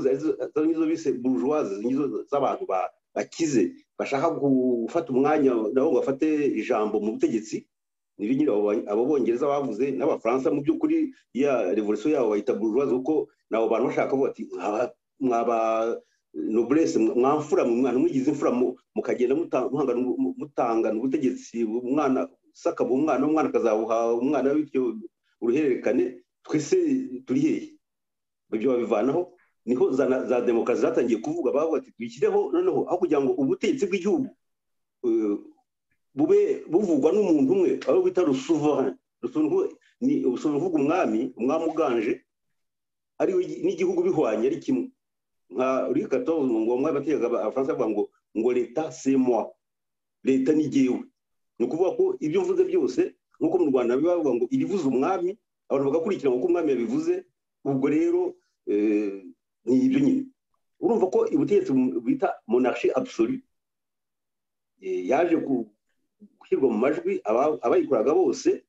nizo bise bourgeoisie, nizo z'abantu bakize bashaka gufata umwanya nabo bafate ijambo mu butegetsi. Ni nyine abo bongereza bavuze n'abafaransa, mu by'ukuri ya revolution yabo bayita bourgeoisie kuko nabo bantu bashaka kuvuga ati mwaba noblesse, mwamfura mwana mwigize imfura mukagenda mutangana ubutegetsi, umwana sakaba umwana akazabuha umwana, bityo uruhererekane twese turi hehe. Ibyo babivanaho, niho za demokarasi zatangiye kuvuga, bavuga ati twishyireho noneho aho kugira ngo ubutegetsi bw'igihugu bube buvugwa n'umuntu umwe, aho bita souverain. Ni uvuga umwami uganje ari n'igihugu bihwanye ari kimwe. Nka Louis XIV ngo umwami ategeka abafaransa bavuga ngo leta c'est moi, leta ni jyewe. Ni ukuvuga ko ibyo mvuze byose nk'uko mu Rwanda bibavuga ngo irivuze umwami, abantu bagakurikira uko umwami yabivuze. Ubwo rero ni ibyo nyine. Urumva ko ubutegetsi bita monarchie absolue yaje gushyirwa mu majwi, abayikoraga bose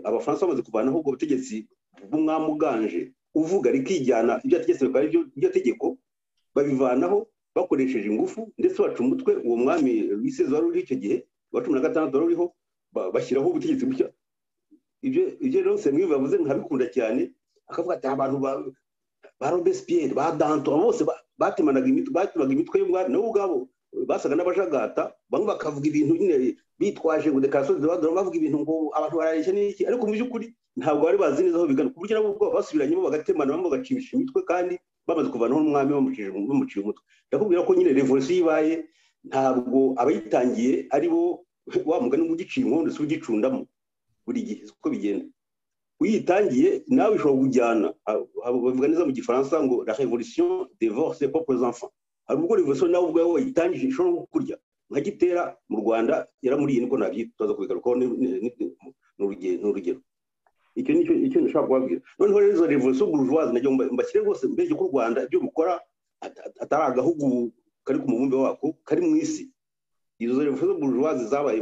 abafaransa bamaze kuvanaho ubwo butegetsi bw'umwami uganje uvuga rikijyana ibyo ategetse bikaba ibyo tegeko, babivanaho bakoresheje ingufu, ndetse baca umutwe uwo mwami Louis XVI wari uri icyo gihe wa 16 wari uriho, bashyiraho ubutegetsi bushya. Ibyo rero Semwe bavuze nkabikunda cyane, akavuga ati abantu ba Robespierre, ba Danton bose batemanaga imitwe y'umwami, nabo ubwabo basaga n'abajagata, bamwe bakavuga ibintu nyine bitwaje ngo déclaration de droit, bavuga ibintu ngo abantu barareshya n'iki, ariko mu by'ukuri ntabwo bari bazi neza aho bigana, ku buryo nabo basubiranyemo bagatemana, bamwe bagacimisha imitwe kandi bamaze kuvanaho n'umwami bamuciye umutwe. Ndakubwira ko nyine revolution ibaye ntabwo abayitangiye ari bo wa mugani ugiciye inkondo se ugicundamo buri gihe uko bigenda. Uyitangiye nawe ushobora kujyana, bavuga neza mu gifaransa ngo la révolution dévore ses propres enfants. Hari ubwo revolution nawe ubwawe wayitangije ishobora kukurya, nka Gitera mu Rwanda yaramuriye, niko nabyita, tuza kubigarukaho n'urugero. Icyo nshaka kubabwira. Noneho rero izo revolution bourgeoise najya mbashyire rwose mbere y'uko u Rwanda ibyo rukora atari agahugu kari ku mubumbe wako, kari mu isi. Izo revolution bourgeoise zabaye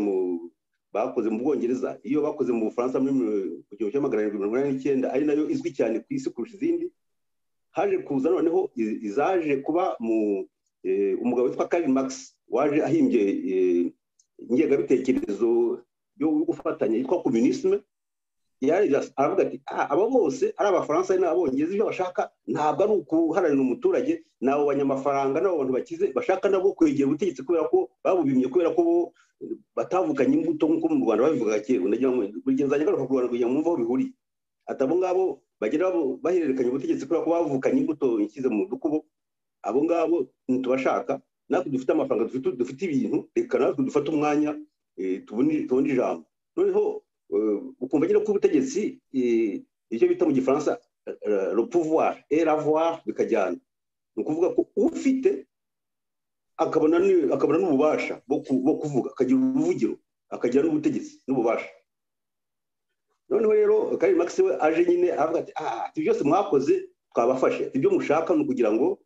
bakoze mu Bwongereza, iyo bakoze mu Bufaransa muri 1789 ari nayo izwi cyane ku isi kurusha izindi. Haje kuza noneho izaje kuba mu umugabo witwa Karl Marx waje ahimbye ingengabitekerezo yo gufatanya yitwa communisme. Aravuga ati abo bose ari abafaransa n'abongereza, ibyo bashaka ntabwo ari ukuharanira umuturage, nabo banyamafaranga n'abo bantu bakize bashaka nabo kwegera ubutegetsi kubera ko babubimye, kubera ko bo batavukanye imbuto nk'uko mu Rwanda babivuga kera. Ndagira ngo buri gihe nzajya ngaruka ku Rwanda kugira ngo mwumve aho bihuriye. Ati abo ngabo bagera bahererekanya ubutegetsi kubera ko bavukanye imbuto nshyize mu dukubo, abo ngabo ntitubashaka, natwe dufite amafaranga, dufite ibintu, reka natwe dufate umwanya tubone ijambo. Noneho ukumva nyine ko ubutegetsi icyo bita mu gifaransa le pouvoir et l'avoir bikajyana. Ni ukuvuga ko ufite akabona n'ububasha bwo kuvuga, akagira uruvugiro, akagira n'ubutegetsi n'ububasha. Noneho rero Karl Marx we aje nyine avuga ati byose mwakoze twabafashe, ibyo mushaka ni ukugira ngo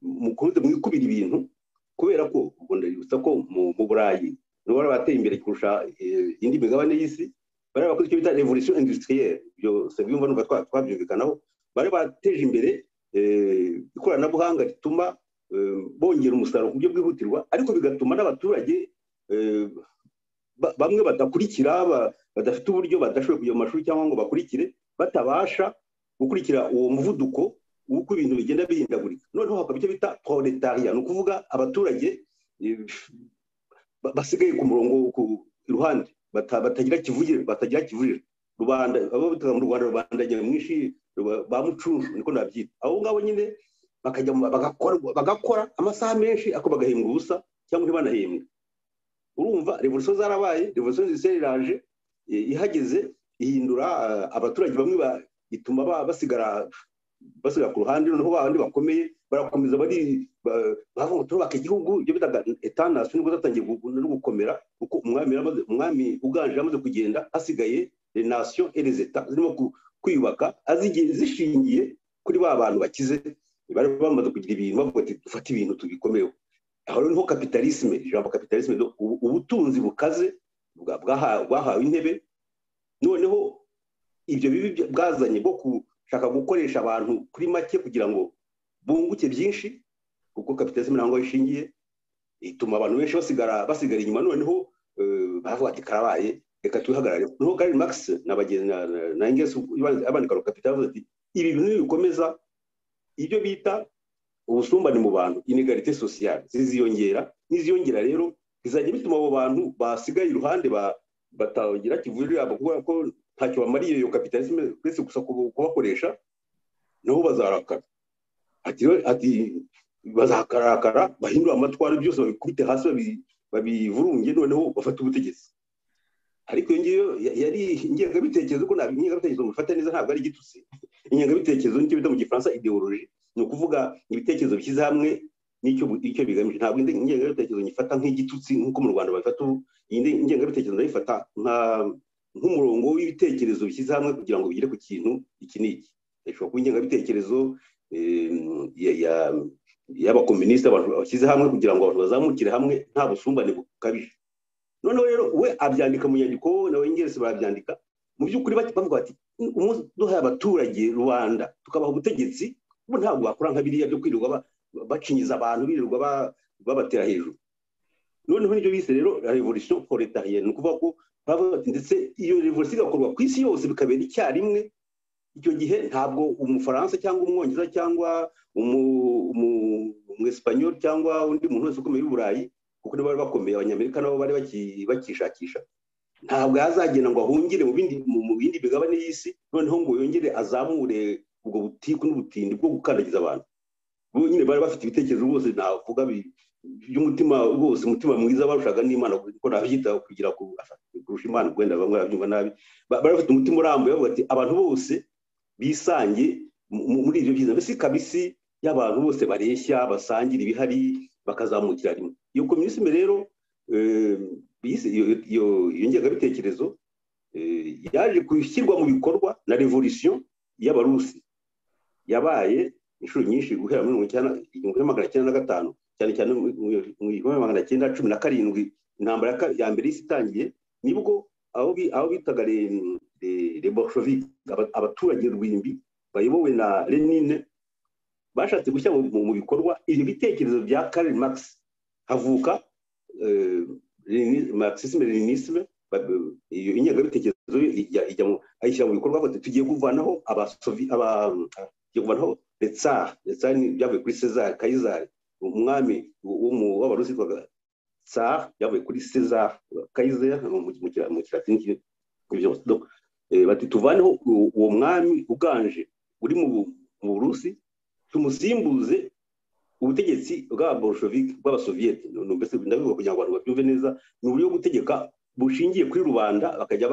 mukomeze mwikubira ibintu, kubera ko ubwo ndabibutsa ko mu Burayi nibo bari bateye imbere kurusha indi migabane y'isi. Bari bakoze icyo bita revolution industrielle, ibyo Nsengiyumva numva twabyumvikanaho. Bari bateje imbere ikoranabuhanga rituma bongera umusaruro ku buryo bwihutirwa, ariko bigatuma n'abaturage bamwe badakurikira, badafite uburyo, badashoboye kujya mu mashuri cyangwa ngo bakurikire, batabasha gukurikira uwo muvuduko uko ibintu bigenda bihindagurika. Noneho hakaba icyo bita proletariat, ni ukuvuga abaturage basigaye ku murongo iruhande, batagira kivurira rubanda abo bitaga mu Rwanda rubanda nyamwinshi ba mucuncu niko nabyita abo ngabo nyine bakajya bagakora amasaha menshi ako bagahembwa ubusa cyangwa ntibanahembwe urumva revolution zarabaye revolution ziseraje ihageze ihindura abaturage bamwe ituma basigara ku ruhande noneho abandi bakomeye barakomeza bavuga turubaka igihugu ibyo bitaga etanasi nibwo zatangiye no gukomera kuko umwami uganje amaze kugenda hasigaye les nations et les états zirimo kwiyubaka zishingiye kuri ba bantu bakize bari bamaze kugira ibintu bavuga ati dufate ibintu tubikomeho aho niho kapitalisme ijambo kapitalisme ubutunzi bukaze bwahawe intebe noneho ibyo bibi bwazanye bwo gushaka gukoresha abantu kuri make kugira ngo bunguke byinshi kuko kapitalisme ntabwo ishingiye ituma abantu benshi basigara inyuma noneho bavuga ati karabaye reka tuhagarare noneho Karl Marx na Engels abandika kapitalisme ati ibi bintu bikomeza ibyo bita ubusumbane mu bantu inegalite sociale ziziyongera rero bizajya bituma abo bantu basigaye iruhande batagira kivurira kuko ko ntacyo bamariye iyo kapitalisme uretse gusa kubakoresha nabo bazarakara ati bazakarakara bahindura amatwaro byose babikubite hasi babivurunge noneho bafata ubutegetsi ariko iyo yari ingengabitekerezo ko ntabwo ingengabitekerezo mufata neza ntabwo ari igitutsi ingengabitekerezo nicyo bita mu gifaransa ideologie ni ukuvuga ibitekerezo bishyize hamwe nicyo bigamije ntabwo ingengabitekerezo nyifata nk'igitutsi nk'uko mu Rwanda babifata iyi ingengabitekerezo ndayifata nk'umurongo w'ibitekerezo bishyize hamwe kugira ngo bigere ku kintu iki n'iki ishobora kuba ingengabitekerezo y'abakomunisite abantu bashyize hamwe kugira ngo abantu bazamukire hamwe nta busumbane bukabije noneho rero we abyandika mu nyandiko nawe Engels babyandika mu by'ukuri bavuga bati duhaye abaturage rubanda tukabaha ubutegetsi bo ntabwo bakora nka biriya byo kwirirwa bacinyiza abantu birirwa babatera hejuru noneho nibyo bise rero revolution prolétarienne ukuvuga ko bavuga ati ndetse iyo revolution igakorwa ku isi yose bikabera icyarimwe icyo gihe ntabwo umufaransa cyangwa umwongereza cyangwa umwesipanyoli cyangwa undi muntu wese ukomeye w'uburayi kuko nibo bari bakomeye abanyamerika nabo bari bakishakisha ntabwo yazagenda ngo ahungire mu bindi bigabane y'isi noneho ngo yongere azamure ubwo butiku n'ubutindi bwo gukandagiza abantu bo nyine bari bafite ibitekerezo rwose navuga by'umutima rwose umutima mwiza barushaga n'Imana kuko nabyita kugira kurusha Imana kwenda bamwe babyumva nabi bari bafite umutima urambuye bavuga ati abantu bose bisange muri ibyo byiza mbese kabisi y'abantu bose bareshya basangira ibihari bakazamukira rimwe iyo communisme rero iyo ngengabitekerezo yaje gushyirwa mu bikorwa na revolution y'abarusi yabaye inshuro nyinshi guhera muri 1905 cyane cyane mu 1917 intambara ya mbere y'isi itangiye nibwo aho bitaga les bolcheviks abaturage rwimbi bayobowe na Lenin bashatse gushyira mu bikorwa ibyo bitekerezo bya Karl Marx havuka Marxisme Leninisme iyo ingengabitekerezo ayishyira mu bikorwa bati tugiye kuvanaho Tsar byavuye kuri César Kaiser umwami w'abarusi twaga Tsar byavuye kuri César Kaiser mu kilatini donc bati tuvaneho uwo mwami uganje uri mu Burusi tumusimbuze ubutegetsi bwa bolshevik bw'abasoviete mbese ndabivuga kugira ngo abantu babyumve neza ni uburyo gutegeka bushingiye kuri rubanda bakajya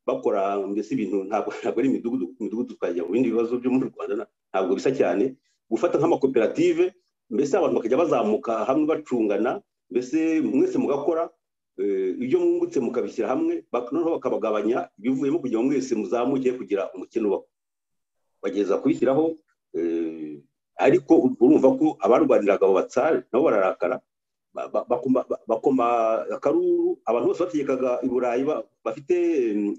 bakora mbese ibintu ntabwo ari imidugudu twajya mu bindi bibazo byo mu Rwanda ntabwo bisa cyane gufata nk'amakoperative mbese abantu bakajya bazamuka hamwe bacungana mbese mwese mugakora ibyo mwungutse mukabishyira hamwe noneho bakabagabanya ibivuyemo kugira ngo mwese muzamuke kugira umukino ubaho bageza kubishyiraho ariko urumva ko abarwaniraga abo batsari nabo bararakara bakoma akaruru abantu bose bategekaga i Burayi bafite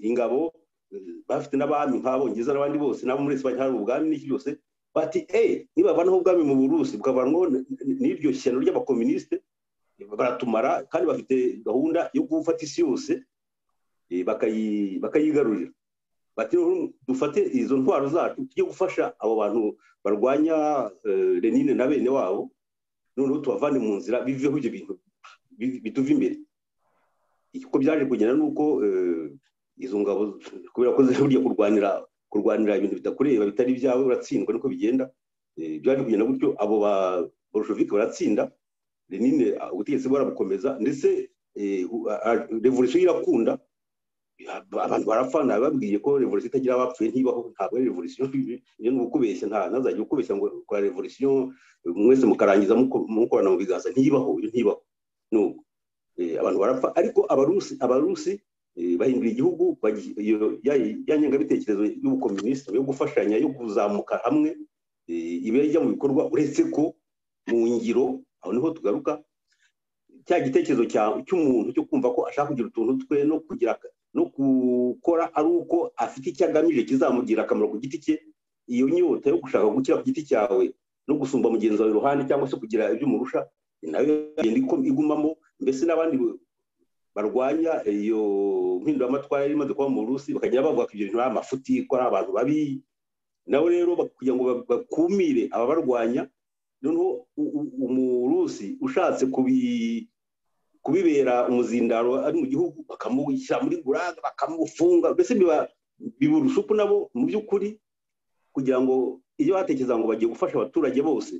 ingabo bafite n'abami nk'abongereza n'abandi bose nabo muri Espagne hari ubwami n'iki byose bati nibavanaho ubwami mu Burusi bukavanwaho n'iryo shyano ry'abakomuniste baratumara kandi bafite gahunda yo gufata isi yose bakayigarurira bati dufate izo ntwaro zacu tujye gufasha abo bantu barwanya Lenin na bene wabo noneho tubavane mu nzira biveho ibyo bintu bituva imbere uko byaje kugenda nuko izo ngabo kubera ko zihuriye kurwanira ibintu bitakureba bitari byawe uratsindwa niko bigenda byari kugenda gutyo abo ba bolshevik baratsinda Lenine ubutegetsi bwarabukomeza ndetse revolution irakunda abantu barafana babwiye ko revolution itagira abapfuye ntibaho ntabwo ari revolution iyo n'ukubeshya ntazajya ukubeshya ngo kwa revolution mwese mukarangiza mukorana mu biganza ntibaho no abantu barapfa ariko abarusi bahindura igihugu yanyengabitekerezo y'ubukomunisme yo gufashanya yo kuzamuka hamwe ibijya mu bikorwa uretse ko mu ngiro aho niho tugaruka cya gitekerezo cy'umuntu cyo kumva ko ashaka kugira utuntu twe no gukora ari uko afite icyo agamije kizamugira akamaro ku giti cye iyo nyota yo gushaka gukira ku giti cyawe no gusumba mugenzi wawe iruhande cyangwa se kugira ibyo umurusha nayo igumamo mbese n'abandi barwanya iyo mpinduramatwara yari imaze kuba mu Burusi bakajya bavuga ko ibyo bintu ari amafuti ko ari abantu babi nabo rero kugira ngo bakumire ababarwanya noneho umurusi ushatse kubibera umuzindaro ari mu gihugu bakamushyira muri guraga bakamufunga mbese biba urusupu nabo mu by'ukuri kugira ngo iyo batekereza ngo bagiye gufasha abaturage bose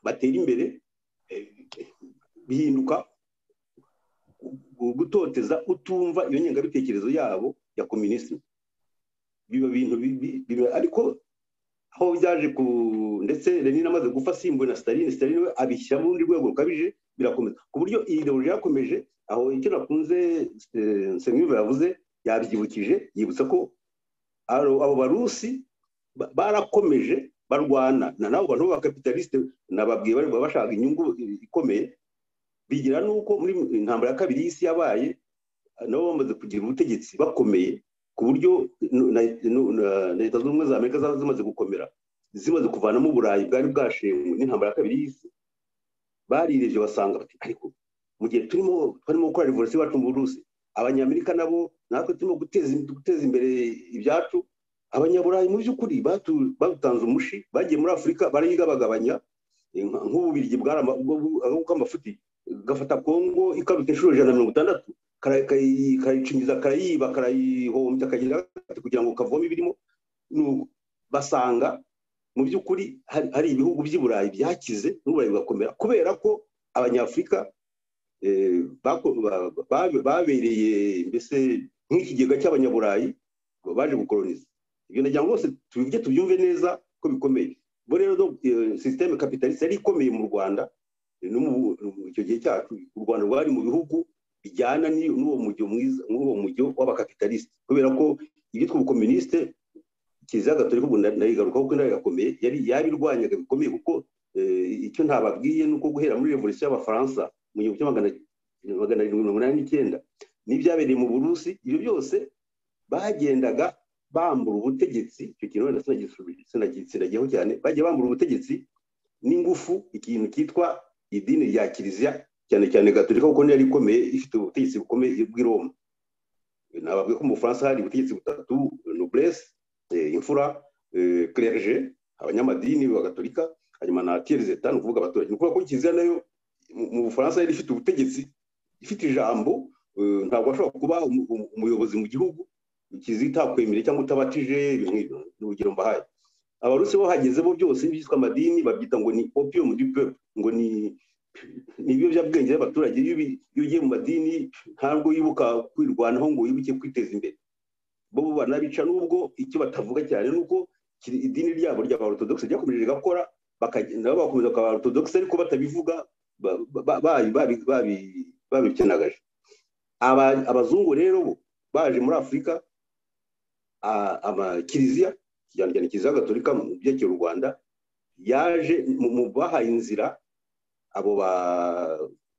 batera imbere bihinduka gutoteza utumva iyo ngengabitekerezo yabo ya komunisme biba bintu ariko aho byaje ndetse Lenin amaze gufa simbuye na Stalin we abishyira mu rundi rwego rukabije birakomeza ku buryo iyi ideology yakomeje aho icyo nakunze Nsengiyumva yavuze yabyibukije yibutsa ko abo barusi barakomeje barwana nabo bantu b'abakapitaliste nababwiye bari bashaka inyungu ikomeye bigira nuko muri intambara ya kabiri y'isi yabaye nabo bamaze kugira ubutegetsi bakomeye ku buryo Leta Zunze Ubumwe za Amerika zimaze gukomera zimaze kuvanamo uburayi bwari bwashimwe n'intambara ya kabiri y'isi barireje basanga bati ariko mu gihe twarimo gukora revolution iwacu mu Burusi abanyamerika nabo natwe turimo guteza imbere ibyacu abanyaburayi mu by'ukuri batanze umushi bagiye muri Afurika barayigabagabanya nk'ububirigi bw'amafuti gafata Kongo ikaruta inshuro 160 karayicingiza karayiba karayihombya kagira kugira ngo kavome ibirimo basanga mu by'ukuri hari ibihugu by'iburayi byakize n'uburayi bugakomera kubera ko abanyafurika babereye mbese nk'ikigega cy'abanyaburayi baje gukoloniza ibyo nagira ngo bose tubyumve neza ko bikomeye bo rero systeme capitaliste yari ikomeye mu Rwanda no icyo gihe cyacu u Rwanda rwari mu bihugu bijyana n'uwo mujyo w'abakapitaliste kubera ko ibyitwa ubukomuniste Kiliziya Gatolika ubu nayigarukaho kuko ndayakomeye yabirwanyaga bikomeye kuko icyo ntababwiye nuko guhera muri revolution y'Abafaransa mu 1789 n'ibyabereye mu Burusi ibyo byose bagendaga bambura ubutegetsi icyo kintu wenda sinagiyeho cyane bagiye bambura ubutegetsi n'ingufu ikintu kitwa idini rya Kiliziya cyane cyane Gatolika kuko yari ikomeye ifite ubutegetsi bukomeye bw'i Roma nababwiye ko mu Bufaransa hari ubutegetsi butatu noblesse imfura clergé abanyamadini ba Gatolika hanyuma na tiers état nukuvuga abaturage nukuvuga ko Kiliziya nayo mu Bufaransa yari ifite ubutegetsi ifite ijambo ntabwo ashobora kuba umuyobozi mu gihugu Kiliziya itakwemere cyangwa utabatije urugero mbahaye abarusi bo hageze bo byose byitwa amadini babyita ngo ni opium du peuple ngo ni ibiyobyabwenge by'abaturage iyo ugiye mu madini ntabwo wibuka kwirwanaho ngo wibuke kwiteza imbere bo banabica n'ubwo icyo batavuga cyane nuko idini ryabo ry'abaorthodoxe ryakomeje gakora nabo bakomeza kwa orthodoxe ariko batabivuga babikenagaje abazungu rero baje muri Afurika Kiliziya cyane Kiliziya Gatolika mu byerekeye u Rwanda yaje mu bahaye inzira abo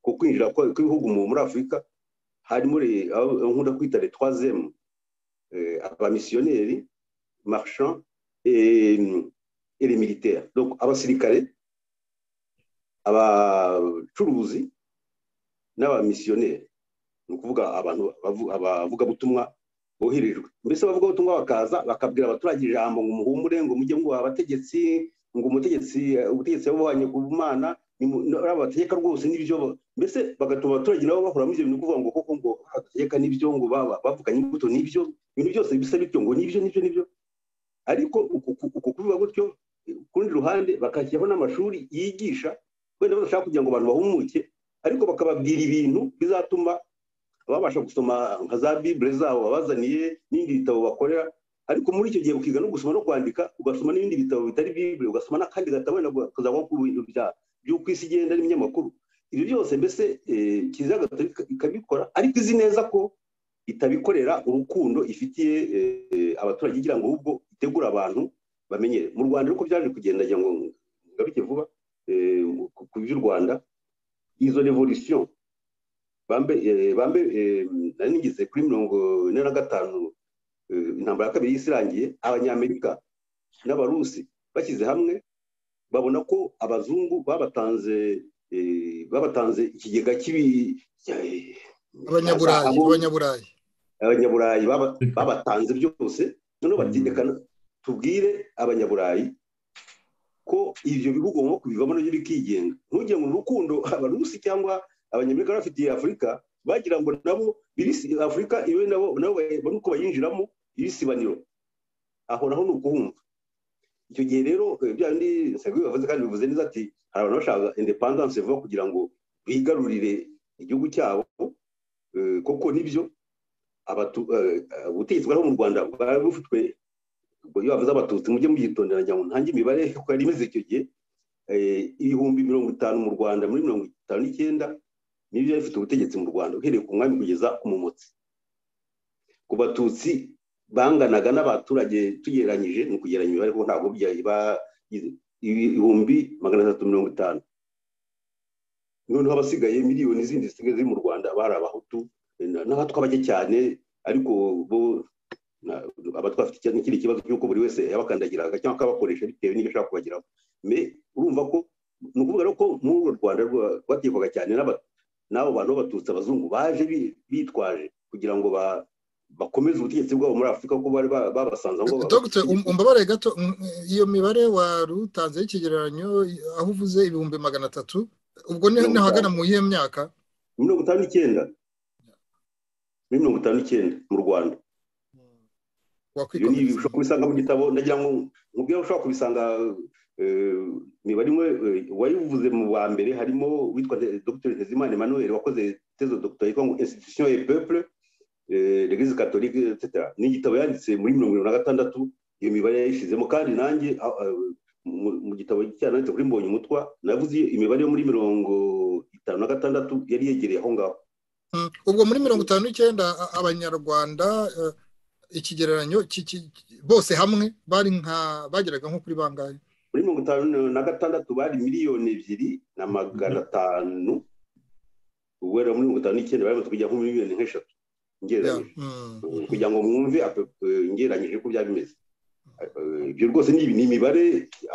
ku kwinjira kw'ibihugu muri Afurika harimo nkunda kwita les troisième abamisiyoneri marchands et les militaires donc abasirikare abacuruzi n'abamisiyoneri ni ukuvuga abantu bavuga butumwa boherejwe mbese bavuga ubutumwa bakaza bakabwira abaturage ijambo ngo muhumure ngo mujye ngo abategetsi ngo ubutegetsi yabubanye ku Mana abategeka rwose n'ibyo mbese bagatuma abaturage nabo bahura muri ibyo bintu kuvuga ngo koko ngo abategeka n'ibyo ngo bavuganye imbuto n'ibyo ibintu byose bisa bityo ngo nibyo ariko uko kubivuga gutyo ku rundi ruhande bakashyiraho n'amashuri yigisha wenda badashaka kugira ngo abantu bahumuke ariko bakababwira ibintu bizatuma babasha gusoma nka za bibure zabo babazaniye n'ibindi bitabo bakorera ariko muri icyo gihe ukiga no gusoma no kwandika ugasoma n'ibindi bitabo bitari bibure ugasoma n'akandi gatabo wenda ukazaba ku bintu by'uko isi igenda n'ibinyamakuru ibyo byose mbese Kiliziya Gatolika ikabikora ariko izi neza ko itabikorera urukundo ifitiye abaturage igira ngo ahubwo itegura abantu bamenyere mu Rwanda uko byaje kugenda ngo ngaruke vuba ku by'u Rwanda izo revolution bambe nari nigeze kuri 45 intambara ya kabiri y'isi irangiye abanyamerika n'abarusi bashyize hamwe babona ko abazungu babatanze ikigega abanyaburayi babatanze byose noneho bategekana tubwire abanyaburayi ko ibyo bihugu bagomba kubivamo nabyo bikigenga ntugire mu rukundo abarusi cyangwa abanyamerika bafitiye Afurika bagira ngo nabo birisi Afurika iwe nabo nuko bayinjiramo ibisibaniro aho naho ni ukuhumva icyo gihe rero byandi Nsengiyumva bavuze kandi bivuze neza ati hari abantu bashaka independence vuba kugira ngo bigarurire igihugu cyabo koko nibyo ubutegetsi bwari mu Rwanda bwari bufitwe iyo bavuze abatutsi mujye mugitondera ngo ntange imibare kuko yari imeze icyo gihe 50 mu Rwanda muri 59 nibyo bifite ubutegetsi mu Rwanda uhereye ku mwami kugeza ku mumotsi ku batutsi banganaga n'abaturage tugereranyije ni kugeranya imibare ko ntabwo byaba 350 noneho abasigaye miliyoni zindi zisigaye ziri mu Rwanda bari abahutu n'abatwa bake cyane ariko bo abatwa bafite n'ikindi kibazo cy'uko buri wese yabakandagiraga cyangwa akabakoresha bitewe n'ibyo ashaka kubagiraho me urumva ko ni ukuvuga ko mu Rwanda rwategekwaga cyane n'abo bantu b'abatutsi abazungu baje bitwaje kugira ngo bakomeze ubutegetsi bwabo muri Afurika kuko bari babasanze ngo Dr. Umbabare gato iyo mibare warutanze y'ikigereranyo aho uvuze 300 ubwo ni hagana mu yihe myaka 59 mu Rwanda iyo ni ushobora kubisanga mu gitabo ndagira ngo mubwira ushobora kubisanga mibare imwe wayivuze mu wa mbere harimo witwa Dr. Ntezimana Emmanuel wakoze tezo doctor yitwa ngo Institution et Peuple l'Église catholique etc. ni igitabo yanditse muri 1976 iyo mibare yayishizemo kandi nanjye mu gitabo cyanditse kuri Mbonye Umutwa navuze imibare yo muri 56 yari yegereye aho ngaho ubwo muri 59 abanyarwanda ikigereranyo bose hamwe bari bageraga nko kuri bangahe muri 56 bari 2,500,000 ubwo muri 59 bari kujya nko miliyoni nk'eshatu ngereranyije kugira ngo mwumve ngereranyije ko byari bimeze ibyo rwose ni imibare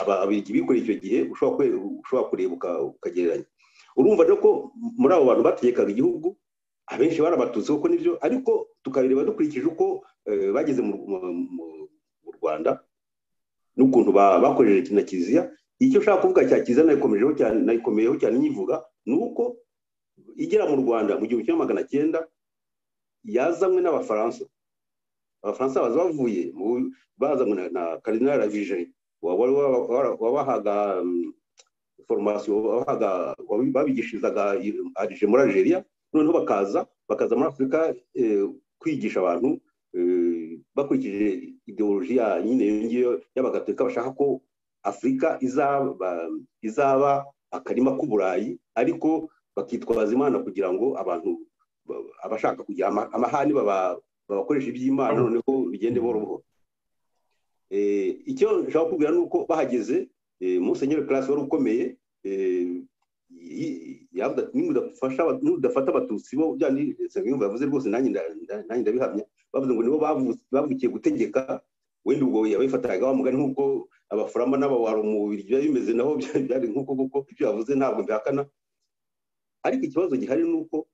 ababiki bikoreye icyo gihe ushobora kureba ukagereranya urumva rero ko muri abo bantu bategekaga igihugu abenshi barabatutse kuko nibyo ariko tukabireba dukurikije uko bageze mu Rwanda n'ukuntu bakoresheje na Kiliziya icyo ushaka kuvuga cya Kiliziya nayikomeyeho cyane nyivuga nuko igera mu Rwanda mu 1900 yazamwe n'abafaransa baza bavuye bazamwe na Cardinal Ravigeri wabahaga formation babigishirizaga muri Algeria noneho bakaza muri Afurika kwigisha abantu bakurikije ideologiya nyine y'abagatolika bashaka ko Afurika izaba akarima k'Uburayi ariko bakitwaza Imana kugira ngo abantu abashaka kugira amahani babakoresha iby'Imana noneho bigende boroho icyo nshaka kubwira nuko bahageze Musenyeri Classe wari ukomeye nudafata abatutsi bo byandi Nsengiyumva yavuze rwose nanjye ndabihamya bavuze ngo nibo bavukiye gutegeka wenda ubwo yabifataga bamugani nk'uko abafurama n'abawaro mu Bubiligi byari bimeze naho byari nk'uko kuko ibyo yavuze ntabwo mbihakana ariko ikibazo gihari nuko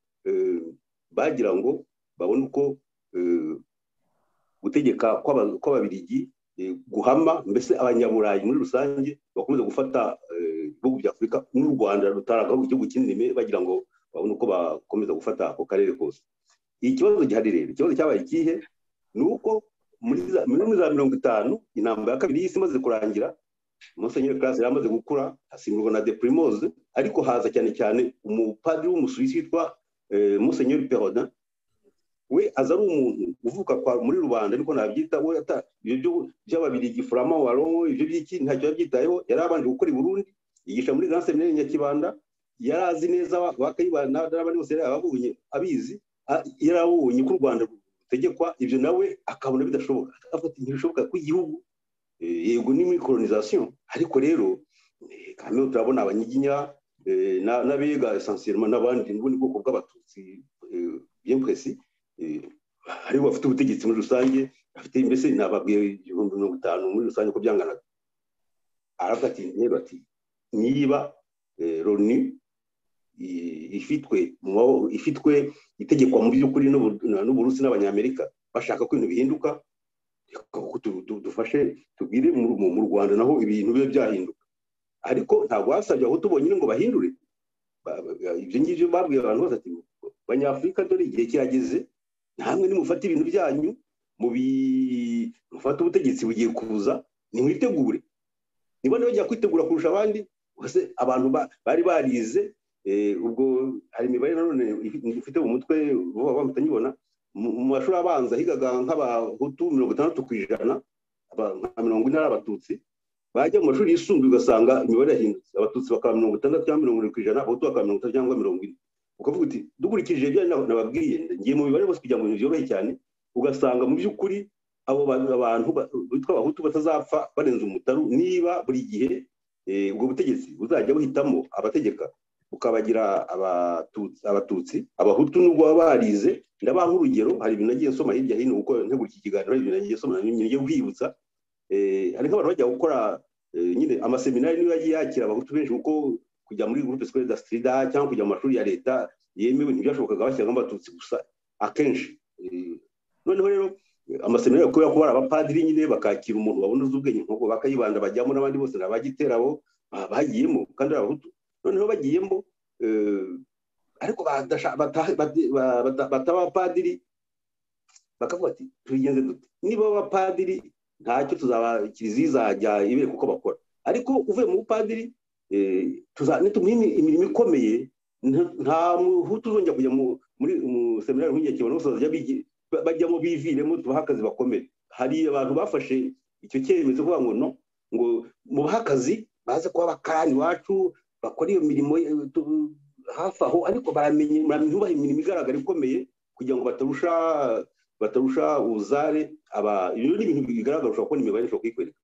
bagira ngo babone uko gutegeka kw'Ababiligi guhama mbese abanyaburayi muri rusange bakomeza gufata ibihugu bya Afurika n'u Rwanda rutaragaho igihugu kinini bagira ngo babone uko bakomeza gufata ako karere kose ikibazo gihari rero ikibazo cyabaye ikihe nuko muri za 50 intambara ya kabiri y'isi imaze kurangira, Monseigneur Classe yamaze gukura asimburwa na de Primoze, ariko haza cyane cyane umupadiri w'umusuwisi witwa Monseigneur Perrodin. We aza ari umuntu uvuka muri rubanda, ariko nabyita we ibyo by'ababirigi Flamand Wallon, ibyo byiki ntacyo yabyitayeho. Yari abanje gukora i Burundi, yigisha muri Grand Seminaire Nyakibanda, yarazi neza bakayibana n'abandi bose ababunye abizi, yarabonye ko u Rwanda rutegekwa ibyo, nawe akabona bidashoboka, afata ntibishoboka ku igihugu yego ni muri colonisation. Ariko rero kamwe turabona abanyiginya n'abega essentiellement n'abandi n'ubundi bwoko bw'abatutsi bien précis, aribo bafite ubutegetsi muri rusange, afite mbese nababwiye 50 muri rusange ko byanganaga. Arafata rero ati niba Loni ifitwe itegekwa mu by'ukuri n'Uburusi n'Abanyamerika bashaka ko ibintu bihinduka, dufashe tubwire mu Rwanda naho ibintu bibe byahinduka. Ariko ntabwo hasabye aho tubonye ngo bahindure ibyo ngibyo. Babwiye abantu bose ati Banyafurika dore igihe kirageze, namwe nimufata ibintu byanyu mufata ubutegetsi bugiye kuza, nimwitegure. Niba bajya kwitegura kurusha abandi bose, abantu bari barize. Ubwo hari imibare nanone ifite mu mutwe vuba mutanyibona. Mu mashuri abanza higaga nk'abahutu 60%, nka 40 ari abatutsi. Bajya mu mashuri yisumbuye ugasanga imibare yahindutse, abatutsi bakaba 60 cyangwa 70%, abahutu bakaba 30 cyangwa 40. Ukavuga uti dukurikije ibyo nababwiye, ngiye mu mibare bose kugira ngo byorohe cyane, ugasanga mu by'ukuri abo abantu bitwa abahutu batazapfa barenze umutaru, niba buri gihe ubwo butegetsi buzajya buhitamo abategeka bukabagira abatutsi. Abahutu nubwo baba barize, ndabaha nk'urugero, hari ibintu nagiye nsoma hirya hino uko ntegura iki kiganiro, ibintu nagiye nsoma ngiye kwibutsa. Hari nk'abantu bajya gukora nyine amaseminari, niyo yagiye yakira abahutu benshi, kuko kujya muri groupe scolaire d'Astrida cyangwa kujya mu mashuri ya leta yemewe ntibyashobokaga bashyiramo abatutsi gusa akenshi. Noneho rero amaseminari kubera ko bari abapadiri nyine bakakira umuntu babona uzi ubwenge, nk'uko Bakayibanda bajyamo n'abandi bose n'abagiterabo bagiyemo kandi abahutu. Noneho bagiyemo ariko bataba abapadiri, bakavuga ati tubigenze dute, niba abapadiri ntacyo tuzaba kiliziya izajya ibere kuko bakora, ariko uvuye mu bupadiri nitumuha imirimo ikomeye, nta muhutu uzongera kujya muri seminari nk'Inyakibanda bose bajyamo biviremo, tubaha akazi bakomere. Hari abantu bafashe icyo cyemezo kuvuga ngo no, ngo mubaha akazi baze kuba abakarani iwacu bakora iyo mirimo hafi aho, ariko baramenya imirimo igaragara ikomeye kugira ngo batarusha ubuzare. Ibyo ni ibintu bigaragara, ushobora kubona imibare ishobora kuyikwereka.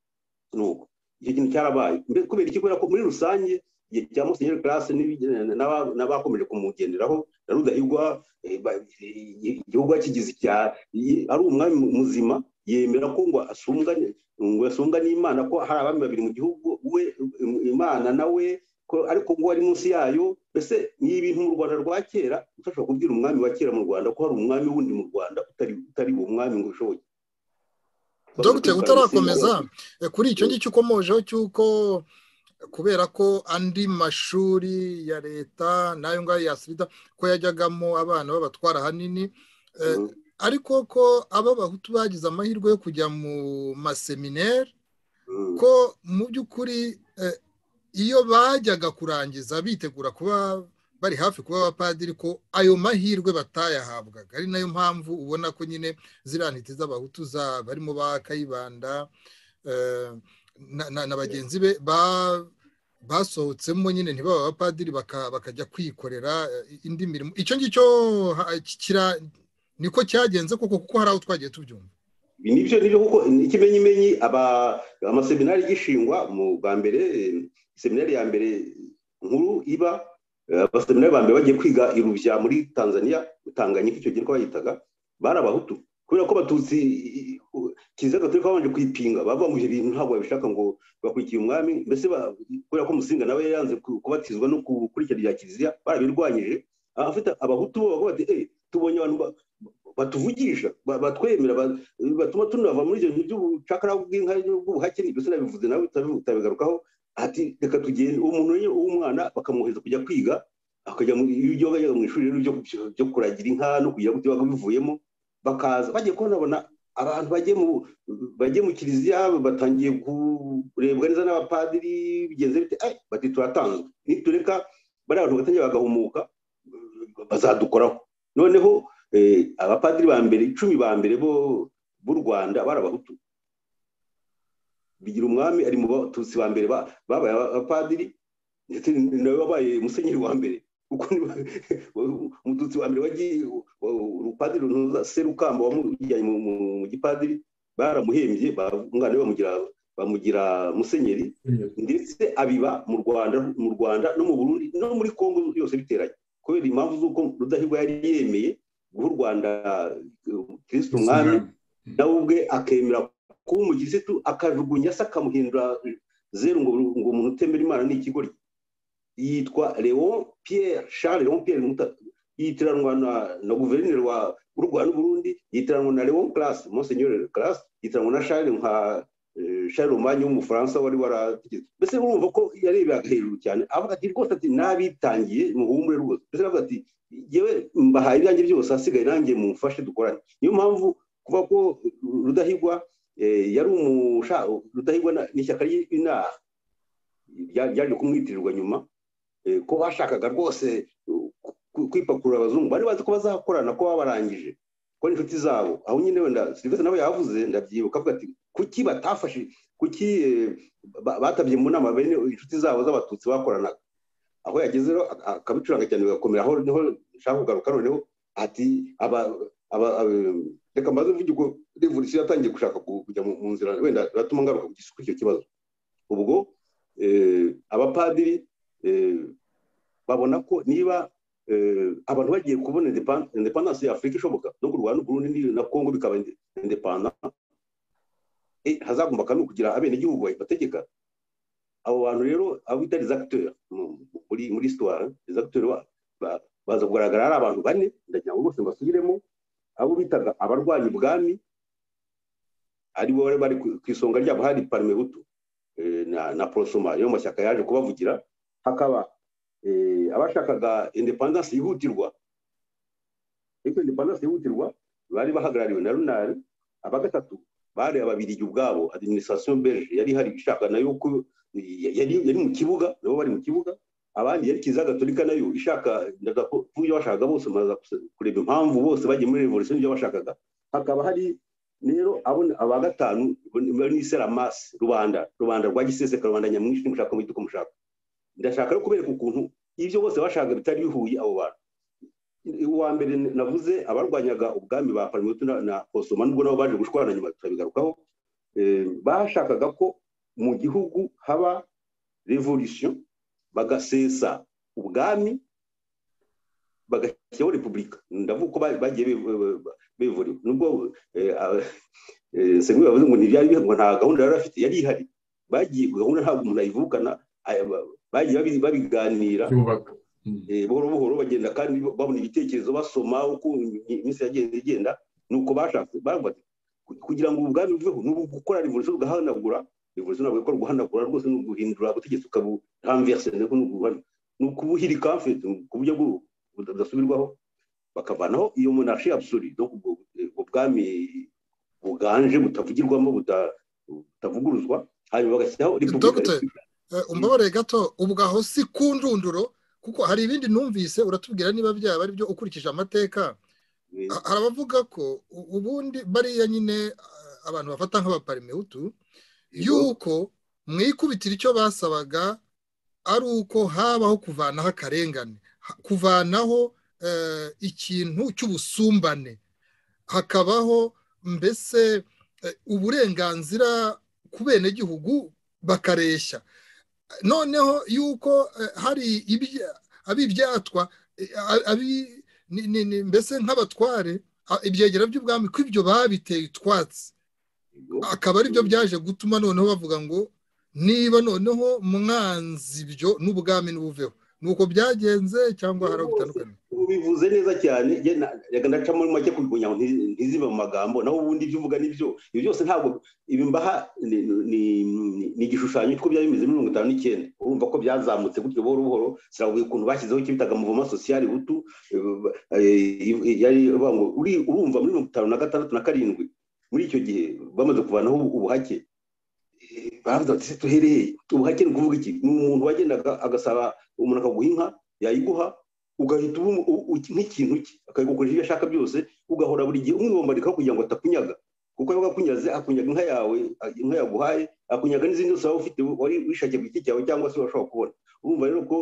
Nuko icyo kintu cyarabaye kubera iki? Kubera ko muri rusange igihe cya Monseigneur Classe n'abakomeje kumugenderaho na Rudahigwa, igihugu kigize ari umwami muzima, yemera ko ngo asumbwa n'Imana, ko hari abami babiri mu gihugu, we Imana nawe ariko ngo ari munsi yayo. Mbese ni ibintu mu Rwanda rwa kera utashobora kubwira umwami wa kera mu Rwanda ko hari umwami wundi mu Rwanda utari uwo mwami ngo ushoboye. Dr. utarakomeza kuri icyo ngicyo ukomojeho cy'uko kubera ko andi mashuri ya leta nayo ngayo ya Astrida ko yajyagamo abana babatwara hanini, ariko ko Abahutu bagize amahirwe yo kujya mu maseminari, ko mu by'ukuri iyo bajyaga kurangiza bitegura kuba bari hafi kuba abapadiri, ko ayo mahirwe batayahabwaga. Ari nayo mpamvu ubona ko nyine ziriya ntiti z'Abahutu barimo ba Kayibanda na bagenzi be basohotsemo nyine ntibaba abapadiri, bakajya kwikorera indi mirimo. Icyo ngicyo niko cyagenze koko, kuko hari aho twagiye tubyumva. Nibyo kuko ikimenyimenyi amaseminari gishingwa mu bwa mbere, seminari ya mbere nkuru iba, abaseminari ba mbere bagiye kwiga iruvya muri Tanzania, Tanganyika icyo gihe ko bayitaga, bari Abahutu. Kubera ko Abatutsi Kiliziya Gatolika babanje kwipinga, bavuga ngo ibyo bintu ntabwo babishaka, ngo bakurikiye umwami. Mbese kubera ko Musinga nawe yanze kubatizwa no gukurikira ibya Kiliziya, barabirwanyije. Afite Abahutu bo bavuga bati tubonye abantu batuvugisha, batwemera, batuma tunava muri ibyo by'ubucakara bw'inka bw'ubuhake. Mbese nabivuze nawe utabigarukaho, ati reka tugende. Umuntu w'umwana bakamwohereza kujya kwiga, akajya mu ishuri byo kuragira inka no kugira ngo bivuyemo, bakaza bagiye kubona abantu bagiye mu kiliziya batangiye kurebwa neza n'abapadiri bigenze bite bati turatanzwe nitureka bari abantu batangiye bagahumuka bazadukoraho noneho abapadiri ba mbere 10 ba mbere b'u Rwanda barabahutu bigira umwami ari mu batutsi ba mbere babaye abapadiri ndetse nawe wabaye musenyeri wa mbere kuko umututsi wa mbere wagiye urupadiri runoza Serukamba wamujyanye mu gipadiri baramuhembye umwana we bamugira musenyeri ndetse abiba mu Rwanda no mu Burundi no muri Kongo yose biteranye kubera impamvu z'uko Rudahigwa yari yemeye guha u Rwanda Kristo umwami nawe ubwe akemera kuba umugisitu akajugunya se akamuhindura zeru ngo umuntu utemera Imana ni ikigoryi yitwa Charles Léon Pierre yitiranwa na guverineri wa Rwanda Burundi yitiranwa na Léon Classe Monseigneur Classe yitiranwa na Charles Romagne w'umufaransa wari warategetse mbese urumva ko yarebaga hejuru cyane avuga ati rwose ati nabitangiye muhumure rwose mbese avuga ati yewe mbahaye ibyanjye byose asigaye nanjye mumfashe dukorane niyo mpamvu kuva ko Rudahigwa yari Rudahigwa n'ishyaka ry'inaha ryaje kumwitirirwa nyuma ko bashakaga rwose kwipakurura abazungu bari bazi ko bazakorana ko babarangije ko inshuti zabo aho nyine wenda Sylvestre nawe yavuze ndabyibuka avuga ati kuki batafashe kuki batabye mu nama bene inshuti zabo z'abatutsi bakoranaga aho yageze rero akabicuranga cyane bigakomera aho niho nshaka kugaruka noneho ati reka mbaze mvuge ko revolution yatangiye gushaka kujya mu nzira wenda ratuma ngaruka kuri icyo kibazo ubwo abapadiri babona ko niba abantu bagiye kubona independence ya Afrika ishoboka no ku Rwanda Burundi na Kongo bikaba independent hazagomba kandi kugira abene gihugu bategeka abo bantu rero abo bita les acteurs muri histoire les acteurs baza kugaragara ari abantu bane ndagira ngo bose basubiremo abo bitaga abarwanyi bwami ari bo bari ku isonga ryabo hari Parmehutu na Prosoma yo mashyaka yaje kubavugira hakaba abashakaga independence yihutirwa bari bahagarariwe na Runari abagatatu bari ababirigi ubwabo administration belge yari hari ishaka nayo ko yari mu kibuga nabo bari mu kibuga abandi yari Kiliziya Gatolika nayo ishaka kuyo bashakaga bose maza kureba impamvu bose bagiye muri revolution byo bashakaga hakaba hari rero aba gatanu ni Seramas Rubanda rwa Giseseka Rubanda nyamwinshi mushaka mu iduko mushaka ndashaka rero kubereka ukuntu ibyo bose bashaka bitari bihuye abo bantu uwa mbere navuze abarwanyaga ubwami ba Parmehutu na Prosoma nubwo nabo baje gushwana nyuma turabigarukaho bashakaga ko mu gihugu haba revolution bagasesa ubwami bagashyiraho repubulika ndavuga ko bagiye bevuriwe nubwo Segwe bavuze ngo ntibyari ngo nta gahunda yari afite yari ihari bagiye gahunda ntabwo umuntu ayivukana bagiye babiganira buhoro buhoro bagenda kandi babona ibitekerezo basoma uko iminsi yagenze igenda nuko bashatse bavuga kugira ngo ubwami buveho n'ubu gukora revolution ugahanagura revolution ntabwo ikora guhanagura rwose no guhindura ubutegetsi ukaburanverse n'ukubuhirika afite ku buryo budasubirwaho bakavanaho iyo monarchie absolue donc ubwami buganje butavugirwamo butavuguruzwa hanyuma bagashyiraho repubulika umbabare gato ubwaho si kundunduro kuko hari ibindi numvise uratubwira niba byaba ari byo ukurikije amateka harabavuga ko ubundi bariya nyine abantu bafata nk'abaparmehutu yuko mwikubitira icyo basabaga ari uko habaho kuvanaho akarengane kuvanaho ikintu cy'ubusumbane hakabaho mbese uburenganzira ku bene gihugu bakareshya noneho yuko hari abibyatwa mbese nk'abatware ibyegera by'ubwami ko ibyo babiteye utwatsi akaba ari byo byaje gutuma noneho bavuga ngo niba noneho mwanzi ibyo n'ubwami n'ubuveho nuko byagenze cyangwa hari bitandukanye ubivuze neza cyane reka ndaca muri make kugunya ntizibe mu magambo naho ubundi ibyo uvuga nibyo ibyo byose ntabwo ibimbaha ni igishushanyo cy'uko byari bimeze muri 59 urumva ko byazamutse gutyo buhoro buhoro siravuye ukuntu bashyizeho icyo bitaga mouvement social butu yari urumva muri 56 na 7 muri icyo gihe bamaze kuvanaho ubuhake bavuga ati tuhereye ubuhake ni ukuvuga iki ni umuntu wagendaga agasaba umuntu akaguha inka yayiguha ugahita nk'ikintu cye akayigukoresha ibyo ashaka byose ugahora buri gihe umwibombarikaho kugira ngo atakunyaga kuko yaba akunyaze akunyaga inka yawe inka yaguhaye akunyaga n'izindi zose waba ufite wari wishakiye ku giti cyawe cyangwa se washobora kubona urumva rero ko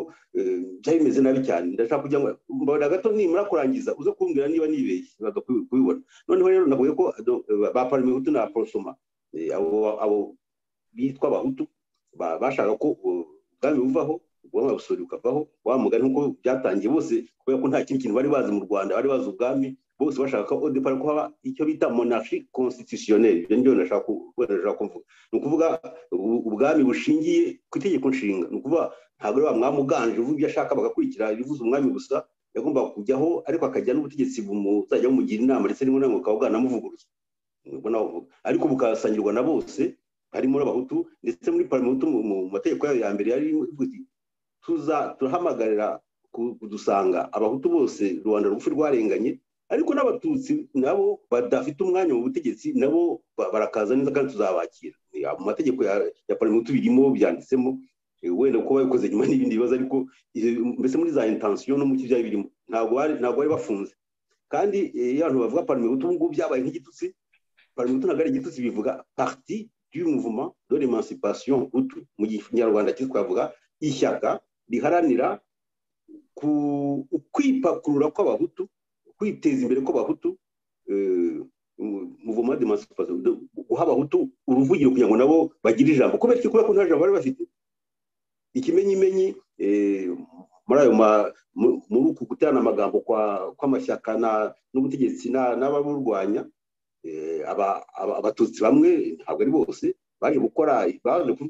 byari bimeze nabi cyane ndashaka kugira ngo mbona gato nimara kurangiza uze kumbwira niba nibeshye baza kubibona noneho rero navuye ko ba Parmehutu na Prosoma abo bitwa abahutu bashaka ko ubwami buvaho ubwami busori bukavaho wa mugani nkuko byatangiye bose kubera ko nta kintu bari bazi mu Rwanda bari bazi ubwami bose bashaka ko depart ko haba icyo bita monarchie constitutionnelle ibyo ndio nashaka kuvuga ni ukuvuga ubwami bushingiye ku itegeko nshinga ni ukuvuga ntabwo ari bamwami uganje uvuga ibyo ashaka bagakurikira rivuze umwami gusa yagomba kujyaho ariko akajya n'ubutegetsi bumuzajya bumugira inama ndetse rimwe na rimwe ukabugana muvuguruza nubwo nawe uvuga ariko bukasangirwa na bose harimo n'abahutu ndetse muri Parmehutu mu mategeko ya mbere yari turahamagarira kudusanga abahutu bose Rwanda rugufi rwarenganye ariko n'abatutsi nabo badafite umwanya mu butegetsi nabo barakaza neza kandi tuzabakira mu mategeko ya Parmehutu birimo byanditsemo wenda ko babikoze nyuma n'ibindi bibazo ariko mbese muri za intention no mu cyari birimo ntabwo bari bafunze kandi abantu bavuga Parmehutu ngo byabaye nk'igitutsi Parmehutu ntabwo ari igitutsi bivuga parti du mouvement de l'émancipation Hutu mu Kinyarwanda twavuga ishyaka riharanira kwipakurura kw'abahutu kwiteza imbere kw'abahutu mouvement d'émancipation guha abahutu uruvugiro kugira ngo nabo bagire ijambo kubera ko nta jambo bari bafite ikimenyimenyi muri ayo muri uku guterana amagambo kw'amashyaka n'ubutegetsi n'ababurwanya abatutsi bamwe ntabwo ari bose baje kuvuga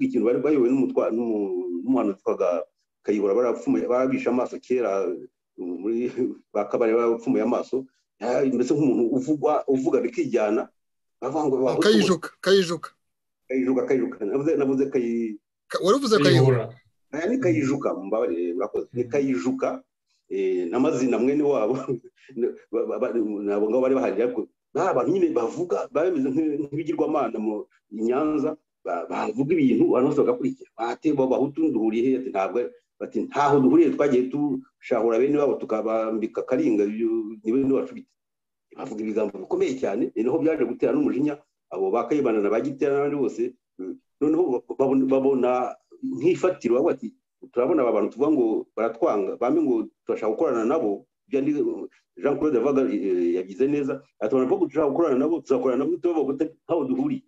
ikintu bari bayobowe n'umuhano witwaga Kayihura barabisha amaso kera muri bakabare barapfumuye amaso mbese nk'umuntu uvuga bikijyana bavuga ngo kayijuka navuze waravuze Kayihura ni Kayijuka mbabarire murakoze ni Kayijuka n'amazina mwene wabo nabo ngabo bari bahari ariko abantu nyine bavuga bameze nk'ibigirwamana mu Nyanza bavuga ibintu abantu bose bagakurikira bateba abahutu nduhuriye he ntabwo bati ntaho duhuriye twagiye tushahura bene wabo tukabambika karinga niwe n'abafite bavuga ibigambo bikomeye cyane niho byaje gutera n'umujinya abo bakayibana na bagitera n'abandi bose noneho babona nk'ifatiro bati turabona aba bantu tuvuga ngo baratwanga bamwe ngo turashaka gukorana nabo byandi Jean Claude Vaga yagize neza atubona ko turashaka gukorana nabo tuzakorana nabo tubavuga ntaho duhuriye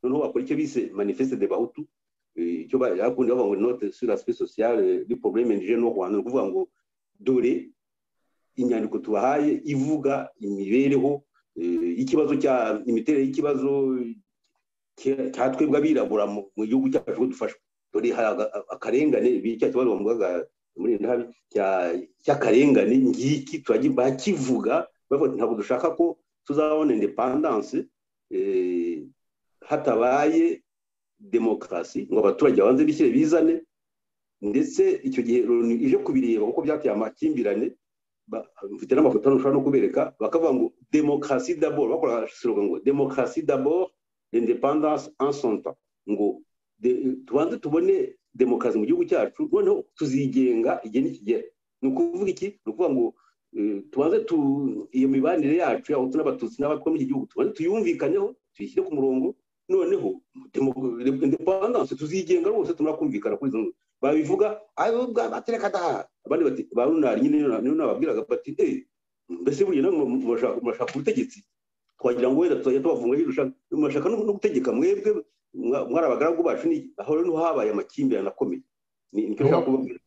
noneho bakora icyo bise manifeste de Bahutu icyo bakundi bavuga ngo note sur l'aspect social du problème indigène au Rwanda kuvuga ngo dore inyandiko tubahaye ivuga imibereho ikibazo cya imiterere y'ikibazo cyatwebwa birabura mu gihugu cyacu ko dufashwa dore akarengane bicya kibazo bamugaga muri ndahabi cy'akarengane ngiki bakivuga bavuga ntabwo dushaka ko tuzabona independence hatabaye demokarasi ngo abaturage banze bishyire bizane ndetse icyo gihe ije kubireba kuko byateye amakimbirane mfite n'amafoto ushobora no kubereka bakavuga ngo demokarasi d'abord bakora slogan ngo demokarasi d'abord l'indépendance en son temps ngo tubanze tubone demokarasi mu gihugu cyacu noneho tuzigenga igihe nikigera ni ukuvuga iki ni ukuvuga ngo tubanze iyo mibanire yacu yaho n'abatutsi n'abatwa muri iki gihugu tubanze tuyumvikaneho tuyishyire ku murongo noneho independence tuzigenga rwose tumara kumvikana kuri izo babivuga ayo batereka da abandi bati barunari nyine nababwiraga bati mbese buriye namwe murashaka ubutegetsi twagira ngo wenda tuzajya tubavunga murashaka no gutegeka mwebwe mwari abagaragu bacu aho rero habaye amakimbirane akomeye nicyo nshaka kubabwira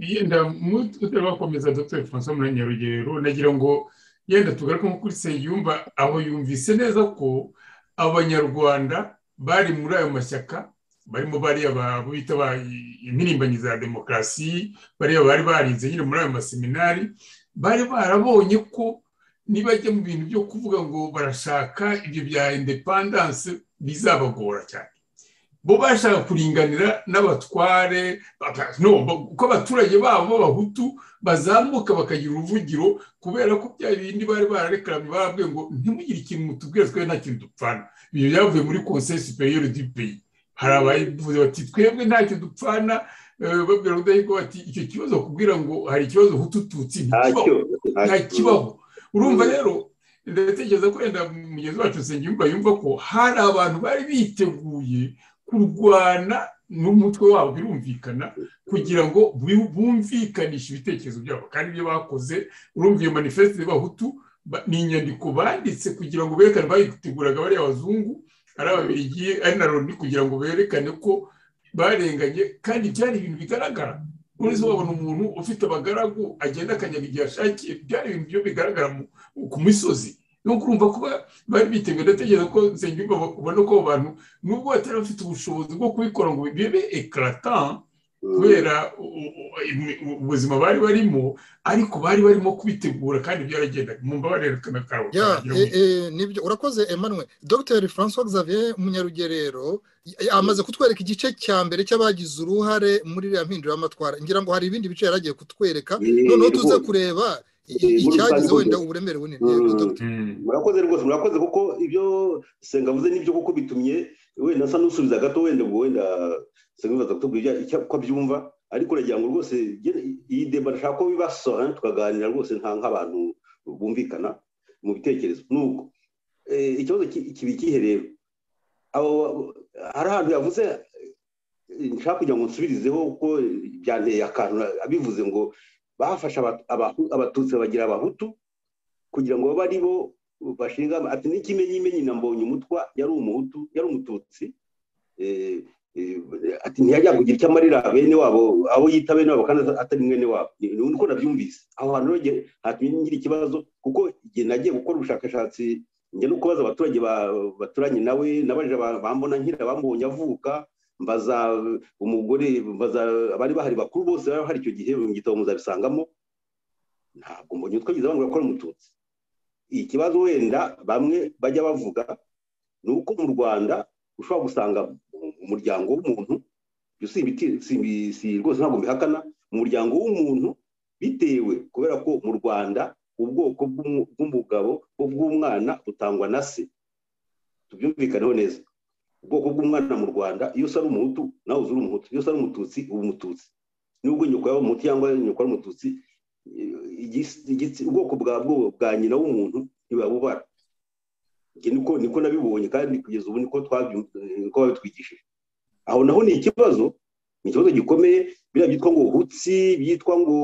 yenda bakomeza Dr François Munyarugero nagira ngo yenda tugaruke nko kuri Nsengiyumva aho yumvise neza ko abanyarwanda bari muri ayo mashyaka barimo bariya bita impirimbanyi za demokarasi bariya bari barinze nyine muri ayo maseminari bari barabonye ko nibajya mu bintu byo kuvuga ngo barashaka ibyo bya independence bizabagora cyane bo bashaka kuringanira n'abatware uko abaturage babo b'abahutu bazamuka bakagira uruvugiro kubera ko bya bindi bari bararekaranye barabwiye ngo ntimugire ikintu mutubwire twe nta kintu dupfana. Ibyo byavuye muri conseil supérieur du pays, hari abavuze bati twebwe nta kintu dupfana, babwira Rudahigwa bati icyo kibazo kubwira ngo hari ikibazo hutu tutsi nta kibaho. Urumva rero ndatekereza ko wenda mugenzi wacu Nsengiyumva yumva ko hari abantu bari biteguye kurwana n'umutwe wabo, birumvikana, kugira ngo bumvikanishe ibitekerezo byabo, kandi ibyo bakoze. Urumva iyo manifeste y'abahutu ni inyandiko banditse kugira ngo berekane, bayiteguraga bariya abazungu ari ababiligi ari na Loni, kugira ngo berekane ko barenganye, kandi byari ibintu bigaragara. Uretse wabona umuntu ufite abagaragu agenda akanyaga igihe ashakiye, byari ibintu byo bigaragara ku misozi. No kurumva ko bari biteguye. Ndatekereza ko Nsengiyumva ubona ko abantu nubwo batari bafite ubushobozi bwo kubikora ngo bibe éclatant kubera ubuzima bari barimo, ariko bari barimo kubitegura kandi byaragendaga. Mumbabarerekana karo. Nibyo urakoze Emmanuel. Dr François Xavier Munyarugerero amaze kutwereka igice cya mbere cy'abagize uruhare muri iriya mpinduramatwara. Ngira ngo hari ibindi bice yaragiye kutwereka, noneho tuze kureba icyagize wenda uburemere bunini. Murakoze rwose, murakoze, kuko ibyo Sengavuze nibyo kuko bitumye wenda nsa n'usubiza gato wenda Sengavuze kutubwira icyo byumva, ariko uragira ngo rwose iyi deba ndashaka ko bibasohora tukaganira rwose nk'abantu bumvikana mu bitekerezo. Nuko ikibazo kibi kiherero hari ahantu yavuze nshaka kugira ngo nsubirizeho kuko byanteye akantu abivuze ngo bafasha abatutsi bagira abahutu kugira ngo babe ari bo bashinga. Ati n'ikimenyimenyi na Mbonyumutwa yari umuhutu, yari umututsi. Ati ntiyajya kugira icyo amarira bene wabo, abo yita bene wabo kandi atari mwene wabo. Nuko nabyumvise aho hantu rero hatumye ngira ikibazo, kuko igihe nagiye gukora ubushakashatsi njye no kubaza abaturage baturanye nawe, nabaje bambona nkira bamubonye avuka, mbaza umugore, mbaza abari bahari bakuru bose bari hari icyo gihe mu gitabo muzabisangamo. Ntabwo mbonye twagize bangura ko ari umututsi. Ikibazo wenda bamwe bajya bavuga ni uko mu Rwanda ushobora gusanga umuryango w'umuntu, si rwose ntabwo mbihakana, umuryango w'umuntu bitewe kubera ko mu Rwanda ubwoko bw'umugabo bw'umwana butangwa na se. Tubyumvikaneho neza. Ubwoko bw'umwana mu Rwanda iyo se ari umuhutu nawe uzuri umuhutu, iyo se ari umututsi uba umututsi. Nubwo nyoko yaba umuhutu cyangwa nyoko ari umututsi, ubwoko bwa nyina w'umuntu ntibabubara. Niko nabibonye kandi kugeza ubu niko babitwigishije. Aho naho ni ikibazo gikomeye. Biriya byitwa ngo hutsi, byitwa ngo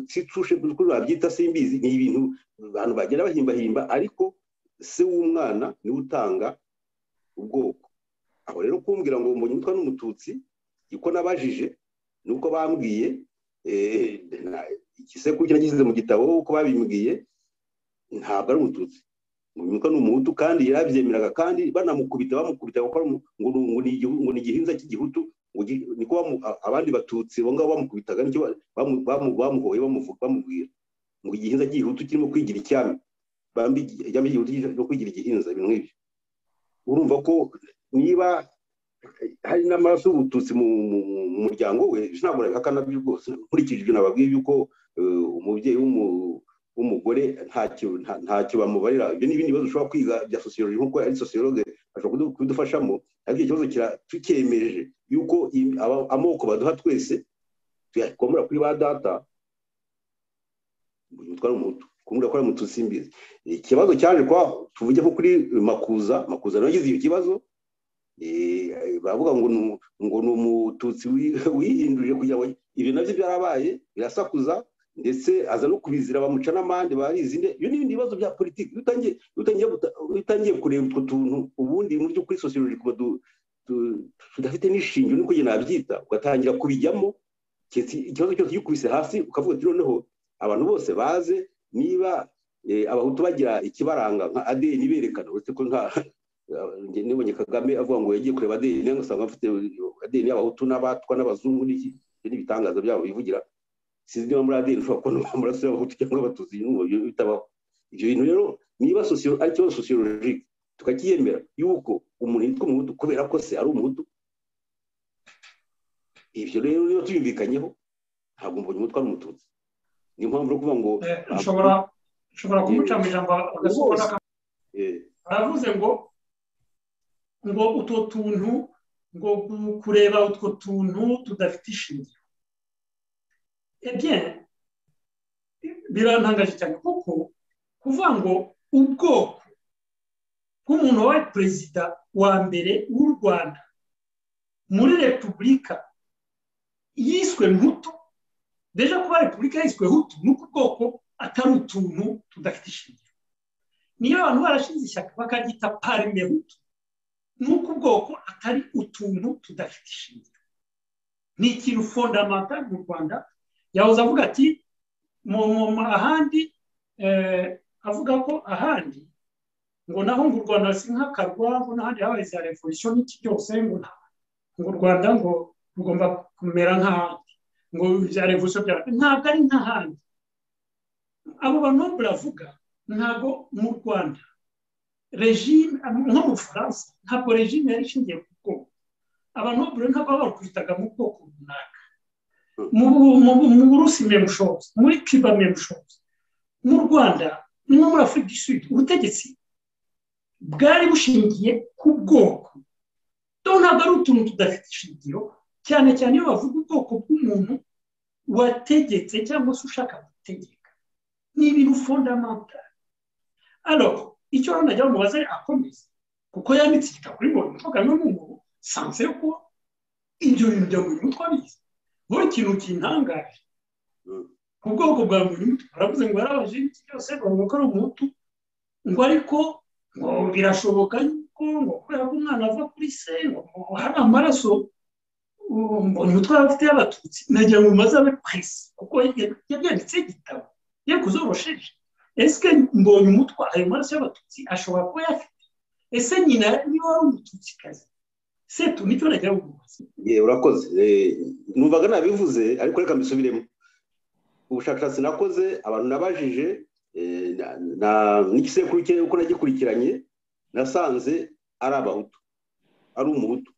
tsitsushe, babyita simbizi, ni ibintu abantu bagenda bahimbahimba, ariko se w'umwana niwe utanga ubwoko. Aho rero kumbwira ngo Mbonyumutwa n'umututsi, iko nabajije nuko bambwiye igisekuru kiragize mu gitabo uko babimbwiye, ntabwo ari umututsi. Mbonyumutwa n'umuhutu kandi yarabyemeraga, kandi banamukubita ngo ni igihinza cy'igihutu. Niko abandi batutsi bo ngabo bamukubitaga, nicyo bamuhoye bamubwira ngo igihinza cy'igihutu kirimo kwigira icyami, igihutu no kwigira igihinza, ibintu nk'ibyo. Urumva ko niba hari n'amaraso y'ubututsi mu muryango we, ntabwo nabihakana rwose. Nkurikije ibyo nababwiye yuko umubyeyi w'umugore ntacyo bamubarira. Ibyo n'ibindi bibazo ushobora kwiga bya sociology, nk'uko ari sociologue ashobora kudufashamo, ariko ikibazo tucyemeje yuko amoko baduha twese tuyakomora kuri ba data. Mbonyumutwa n'umuhutu, kumbwira ko ari umututsi simbizi. Ikibazo cyaje kwa tuvuge ko kuri Makuza nawe yagize iyo kibazo. Bavuga ngo ni umututsi wihindurije kugira ngo ibyo nabyo byarabaye birasakuza, ndetse aza no kubizira bamuca n'amande barizinde. Ibyo n'ibindi bibazo bya politiki. Utangiye kureba utwo tuntu ubundi mu by'ukuri sociology tudafite n'ishingiro niko njye nabyita, ugatangira kubijyamo, ikibazo cyose gikubise hasi ukavuga ati noneho abantu bose baze niba abahutu bagira ikibaranga nka ADN berekana. Uretse ko nibonye Kagame avuga ngo yagiye kureba ADN, ngasanga afite ADN y'abahutu n'abatwa n'abazungu, n'ibitangaza byabo bivugira. Sinzi niba muri ADN ushobora kubona amaraso y'abahutu cyangwa abatutsi, bitabaho. Ibyo bintu rero niba ari ikibazo sociologique tukakiyemera yuko umuntu yitwa umuhutu kubera ko se ari umuhutu, ibyo rero niyo tuyumvikanyeho ntabwo mbonye umutwe ari umututsi niyo mpamvu yo kuvuga ngo ushobora kumuca mu ijambo agasohoka aravuze ngo utwo tuntu ngo kureba utwo tuntu tudafite ishingiro bien birantangaje cyane kuko kuvuga ngo ubwoko bw'umuntu wabaye perezida wa mbere w'u Rwanda muri repubulika yiswe Hutu deja kuba repubulika yiswe Hutu nuko ubwoko atari utuntu tudafite ishingiro niyo abantu barashinze ishyaka bakagita parime Hutu nuko ubwoko atari utuntu tudafite ishingiro ni ikintu fondamental mu Rwanda yahoze avuga ati ahandi avuga ko ahandi ngo naho ngo u Rwanda si nk'akarwa ngo n'ahandi habaye za revolution n'iki byose ngo u Rwanda ngo rugomba kumera nk'ahandi ngo bya revolution ntabwo ari nk'ahandi abo bantu baravuga ntabwo mu Rwanda regime nko mu Bufaransa ntabwo regime yari ishingiye ku bwoko abantu ntabwo bakwitaga mu bwoko runaka mu Burusi même chose muri Cuba même chose mu Rwanda no muri Afurika du Sud ubutegetsi bwari bushingiye ku bwoko ntabwo ari utuntu tudafite ishingiro cyane cyane iyo bavuga ubwoko bw'umuntu wategetse cyangwa se ushaka gutegeka ni ibintu fondamental alors icyo rero najya mubaza akomeza kuko yanditse igitabo kuri ngo Kagame n'umuntu sanse ko ibyo bintu bya buri mutwe abizi buri kintu kintangaje ku bwoko bwa buri mutwe baravuze ngo yarabaje iki cyose bavuga ko ari umutu ngo ariko ngo birashoboka yuko ngo kubera ko umwana ava kuri se ngo hari amaraso mbonye umutwe afite y'abatutsi nagira ngo maze abe kwese kuko yabyanditse igitabo yakuzorosheje ese mbonye umutwe ayo maraso y'abatutsi ashobora kuba yafite ese nyina niba ari umututsikazi setu nicyo nagira ngo mubaze urakoze numvaga nabivuze ariko reka mbisubiremo ubushakashatsi nakoze abantu nabajije n'igisekuru cye uko nagikurikiranye nasanze ari abahutu ari umuhutu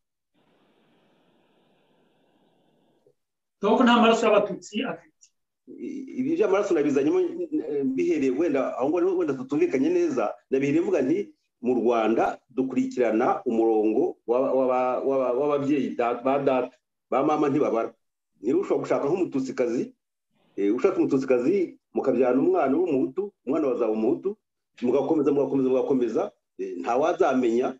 doko nta maraso y'abatutsi afite ibi by'amaraso nabizanyemo bihereye wenda aho ngo wenda tutumvikanye neza nabihereye vuga nti mu Rwanda dukurikirana umurongo w'ababyeyi ba data ba mama ntibabara niba ushobora gushaka nk'umututsikazi ushaka umututsikazi mukabyana umwana w'umuhutu umwana wazaba umuhutu mugakomeza ntawazamenya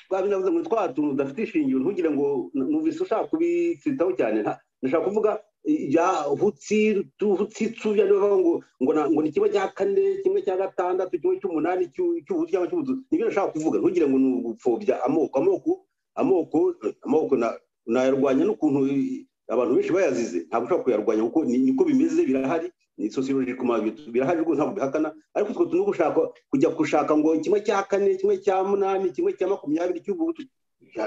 babinavuze ngo twa tuntu udafite ishingiro ntugire ngo numvise ushaka kubitsitaho cyane ndashaka kuvuga ya hutsi ngo ni kimwe cya kane kimwe cya gatandatu kimwe cy'umunani cy'ubuhutu cyangwa cy'ubuhutu nibyo nashaka kuvuga ntugire ngo ni ugupfobya amoko nayarwanya n'ukuntu abantu benshi bayazize ntabwo ushobora kuyarwanya kuko niko bimeze birahari ni sociologique birahari rwose ntabwo bihakana ariko utwo tuntu kujya gushaka ngo kimwe cya kane kimwe cya munani kimwe cya 20 cy'ubuhutu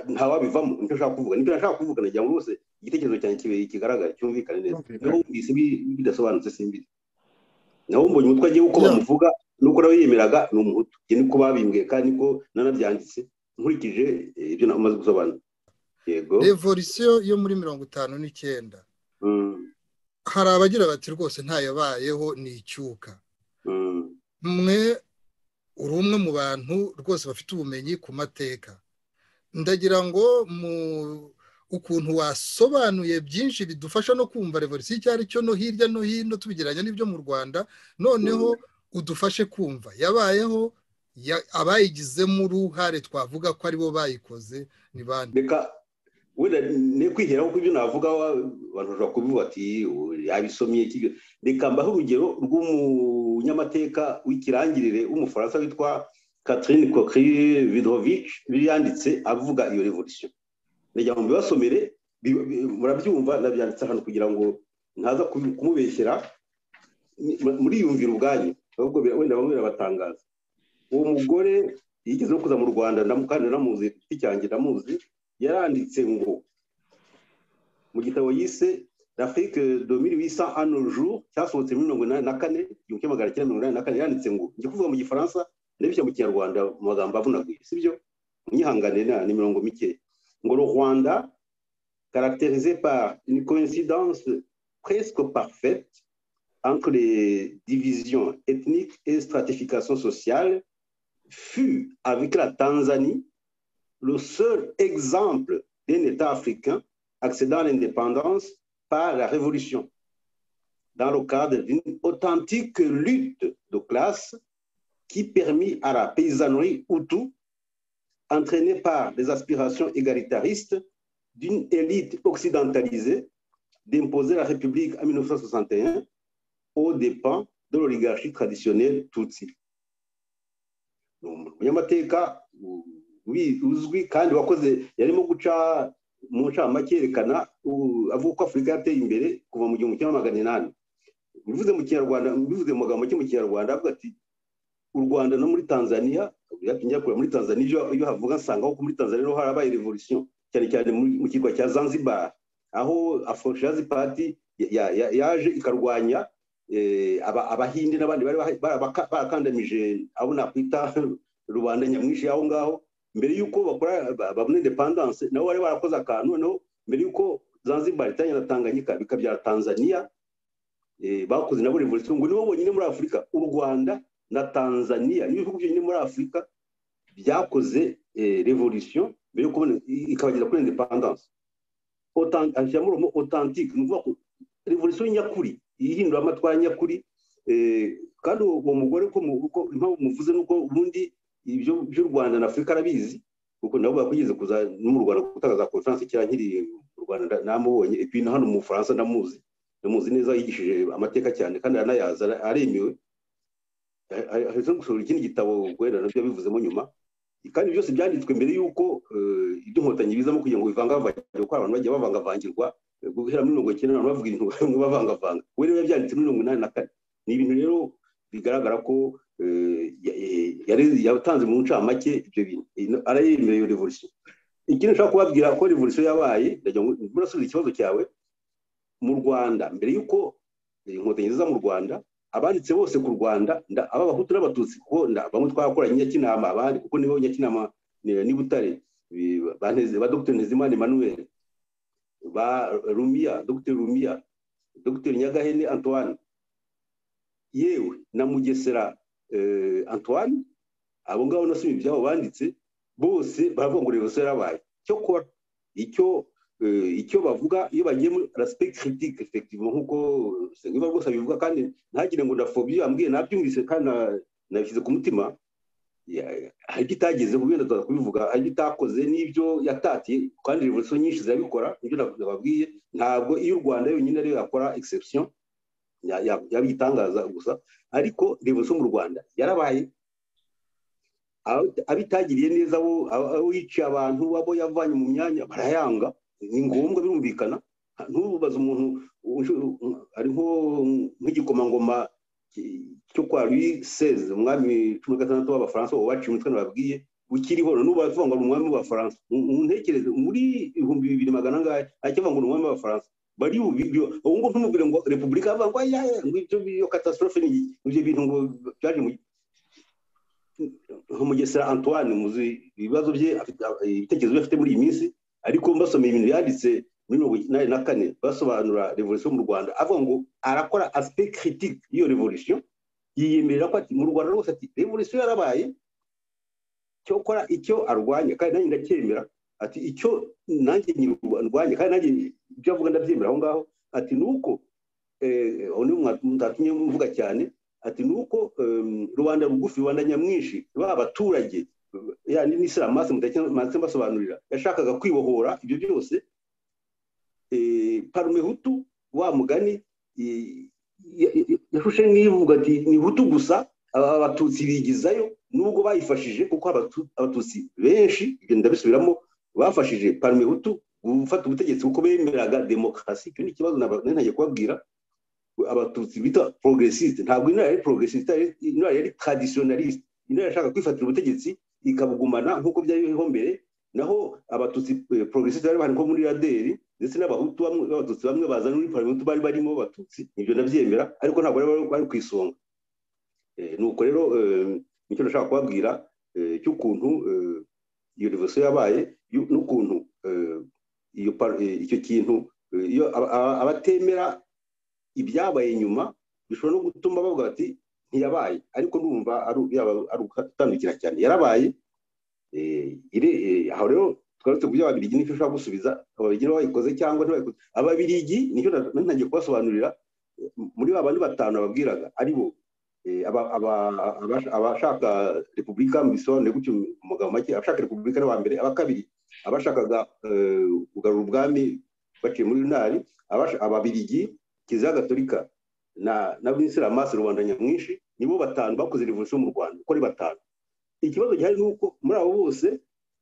ntawabivamo nicyo nshaka kuvuga nicyo nashaka kuvuga nagira ngo bose igitekerezo cyanjye kigaragara cyumvikane neza naho bise bidasobanutse simbizi naho mbonye umutwe agiye uko bamuvuga nuko nawe yemeraga ni umuhutu niko babimbwiye kandi niko nanabyanditse nkurikije ibyo namaze gusobanura yego revolution yo muri 59 hari abagira bati rwose ntayabayeho ni icyuka mwe uri umwe mu bantu rwose bafite ubumenyi ku mateka ndagira ngo ukuntu wasobanuye byinshi bidufasha no kumva revolution icyo ari cyo no hirya no hino tubigeranya n'ibyo mu Rwanda noneho udufashe kumva yabayeho abayigizemo uruhare twavuga ko aribo bayikoze ni bande reka wenda ne kwihera ko ibyo navuga abantu bashobora kubivuga ati yabisomye kibyo reka mbaho urugero rw'umunyamateka w'ikirangirire w'umufaransa witwa Catherine Coquille-Vidrovich yanditse avuga iyo revolution nejya mu bibasomere murabyumva nabyanditse hano kugira ngo ntaza kumubeshyera muri yumvira ubwanyu ahubwo wenda bamwe batangaza uwo mugore yigeze no kuza mu Rwanda ndamukana namuzi cy'icyange ndamuzi yaranditse ngo mu gitabo yise l'Afrique de 1800 à nos jours cyasohotse muri 1984 1984 yanditse ngo ngiye kuvuga mu gifaransa ndabishya mu kinyarwanda mu magambo avunaguye sibyo unyihangane ni mirongo mike ngo le Rwanda caractérisée par une coïncidence presque parfaite entre les divisions ethniques et stratification sociale, fut, avec la Tanzanie, le seul exemple d'un État africain accédant à l'indépendance par la révolution, dans le cadre d'une authentique lutte de classe qui permit à la paysannerie hutu, entraînée par les aspirations égalitaristes d'une élite occidentalisée, d'imposer la République en 1961 aux dépens de l'oligarchie traditionnelle Tutsi. Umunyamateka uzwi kandi wakoze yarimo guca mu ncamake yerekana avuga ko Afurika yateye imbere kuva mu 1800. Bivuze mu Kinyarwanda, bivuze mu magambo mu Kinyarwanda avuga ati u Rwanda no muri Tanzania, yatinjya kure muri Tanzania iyo havuga nsanga ko muri Tanzania no harabaye revolution cyane cyane mu kirwa cya Zanzibar, aho Afro-Shirazi Party yaje ikarwanya abahinde n'abandi bari barakandamije abo nakwita rubanda nyamwinshi aho ngaho, mbere yuko bakora babone independence nabo bari barakoze akantu, noneho mbere yuko Zanzibar itanya na Tanganyika bikabyara Tanzania, bakoze nabo revolution ngo nibo bonyine muri Afurika, u Rwanda na Tanzania n'ibihugu byonyine muri Afurika byakoze revolution mbere yuko ikabageza kuri independence. Authentique, nuvuga ko revolution nyakuri ihindura amatwara nyakuri, kandi uwo mugore ko impamvu muvuze nuko ubundi ibyo by'u Rwanda na Afurika arabizi, kuko nabo bakugeze kuza mu Rwanda gutagaza conference cyangwa nkiri mu Rwanda namubonye, et puis hano mu Faransa ndamuzi neza, yigishije amateka cyane kandi aranayaza, aremewe. Aheze gusura ikindi gitabo gwera nabyo bivuzemo nyuma, kandi byose byanditswe mbere yuko ibyo Inkotanyi bizamo kugira ngo bivangavangirwe, kuko abantu bagiye bavangavangirwa guhera muri 1990 abantu bavuga ibintu bamwe bavangavanga, we rero yabyanditse muri 1984. Ni ibintu rero bigaragara ko yatanze mu ncamake ibyo bintu arayemereye iyo revolution. Ikindi nshaka kubabwira ko revolution yabaye, ndagira ngo murasubiza ikibazo cyawe. Mu Rwanda mbere yuko Inkotanyi ziza mu Rwanda, abanditse bose ku Rwanda aba Bahutu n'Abatutsi, kuko bamwe twakoranye Nyakinama, abandi kuko nibo Nyakinama ni Butare, ba Dr Ntezimana Emmanuel, ba Rumia, Dr Rumia, Dr Nyagahene Antoine, yewe na Mugesera Antoine, abo ngabo nasomye ibyabo banditse bose baravuga ngo revolution yarabaye. Cyo kora icyo bavuga iyo bagiye muri aspect critique, effectivement nkuko Sengiba rwose bivuga, kandi ntagire ngo ndafobie ambwiye nabyumvise kandi nabishyize ku mutima. Hari bitageze kubenda kubivuga, hari bitakoze n'ibyo yatatiye, kandi revolution nyinshi zirabikora. Ibyo nababwiye, ntabwo iyo u Rwanda yonyine ariyo yakora exception yabitangaza gusa, ariko revolution mu Rwanda yarabaye. Abitagiriye neza abo yiciye abantu, abo yavanye mu myanya barayanga, ni ngombwa birumvikana. Ntubaze umuntu ariho nk'igikomangoma cyo kwa Louis XVI, umwami 16 w'Abafaransa waciye umutwe nababwiye, ukiriho n'ubavuga ngo umwami w'Abafaransa. Untekereze muri 2200 ngahe akivuga ngo umwami w'Abafaransa, bari ubibyo ngo ntumubwire ngo Republika avuga ngo ibyo biyo catastrophe ni ibyo bintu ngo byaje mu Mugesera Antoine, muzi ibibazo bye, ibitekerezo bafite muri iyi minsi, ariko mbasomeye ibintu yanditse muri 1984 basobanura revolution mu Rwanda, avuga ngo arakora aspect critique iyo revolution, yiyemerera ko ati mu Rwanda rwose ati revolution yarabaye, cyo kora icyo arwanya kandi nanjye ndacyemera, ati icyo nanjye nyirwanya kandi nanjye ibyo avuga ndabyemera aho ngaho, ati nuko oni mutatumye mvuga cyane, ati nuko rubanda rugufi, rubanda nyamwinshi, abaturage yani n'Islamase mutakenze basobanurira, yashakaga kwibohora ibyo byose. Parume Hutu wa mugani yashushe n'ivuga ati ni Hutu gusa, Abatutsi bigizayo nubwo bayifashije, kuko Abatutsi benshi, ibyo ndabisubiramo, bafashije Parume Hutu gufata ubutegetsi kuko bemeraga demokarasi. Icyo ni ikibazo ntagiye kubabwira. Abatutsi bita progressiste, ntabwo intara yari progressiste, intara yari traditionaliste, intara yashaka kwifatira ubutegetsi ikabugumana nk'uko byari biriho mbere. Naho Abatutsi progressiste bari bari ko muri raderi, ndetse n'Abahutu bamwe, Abatutsi bamwe bazana muri Parlement bari barimo Abatutsi, ibyo ndabyemera, ariko ntabwo bari kwisonga. Nuko rero nicyo nashaka kubabwira cy'ukuntu iyo revolution yabaye, n'ukuntu icyo kintu iyo abatemera ibyabaye nyuma bishobora no gutuma bavuga bati ntiyabaye ariko ndumva ari utandukira cyane yarabaye aho rero twaretse kubyo ababirigi nicyo ushobora gusubiza ababirigi bayikoze cyangwa ntibayikoze ababirigi nicyo ntangiye kubasobanurira muri ba bandi batanu babwiraga ari bo abashaka repubulika bisobanuye gutyo mu magambo make abashaka repubulika ni wa mbere aba kabiri abashakaga kugarura ubwami baciye muri runari ababirigi kiliziya gatolika na b'insiramasi rubanda nyamwinshi nibo batanu bakoze revolution mu Rwanda uko ari batanu ikibazo gihari nuko muri abo bose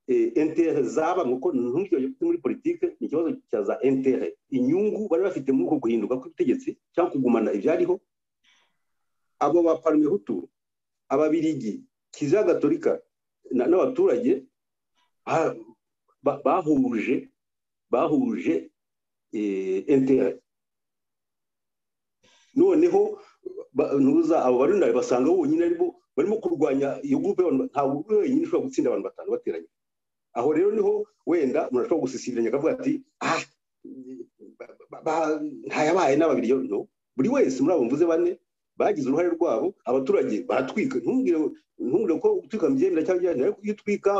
intere zaba nuko ntumvyo muri politique ni ikibazo cya za intere inyungu bari bafite muri uko guhinduka kw'ubutegetsi cyangwa kugumana ibyariho abo ba parme hutu ababirigi kiliziya gatolika n'abaturage bahuje intere noneho nuza abo barundari basanga bonyine aribo barimo kurwanya iyo groupe ntabwo wenyine ushobora gutsinda abantu batanu bateranye aho rero niho wenda murashobora gusisibiranya akavuga ati ntayabaye n'ababiri no buri wese muri abo mvuze bane bagize uruhare rwabo abaturage baratwika ntumbwire ko gutwika mbyemera cyangwa ariko iyo utwika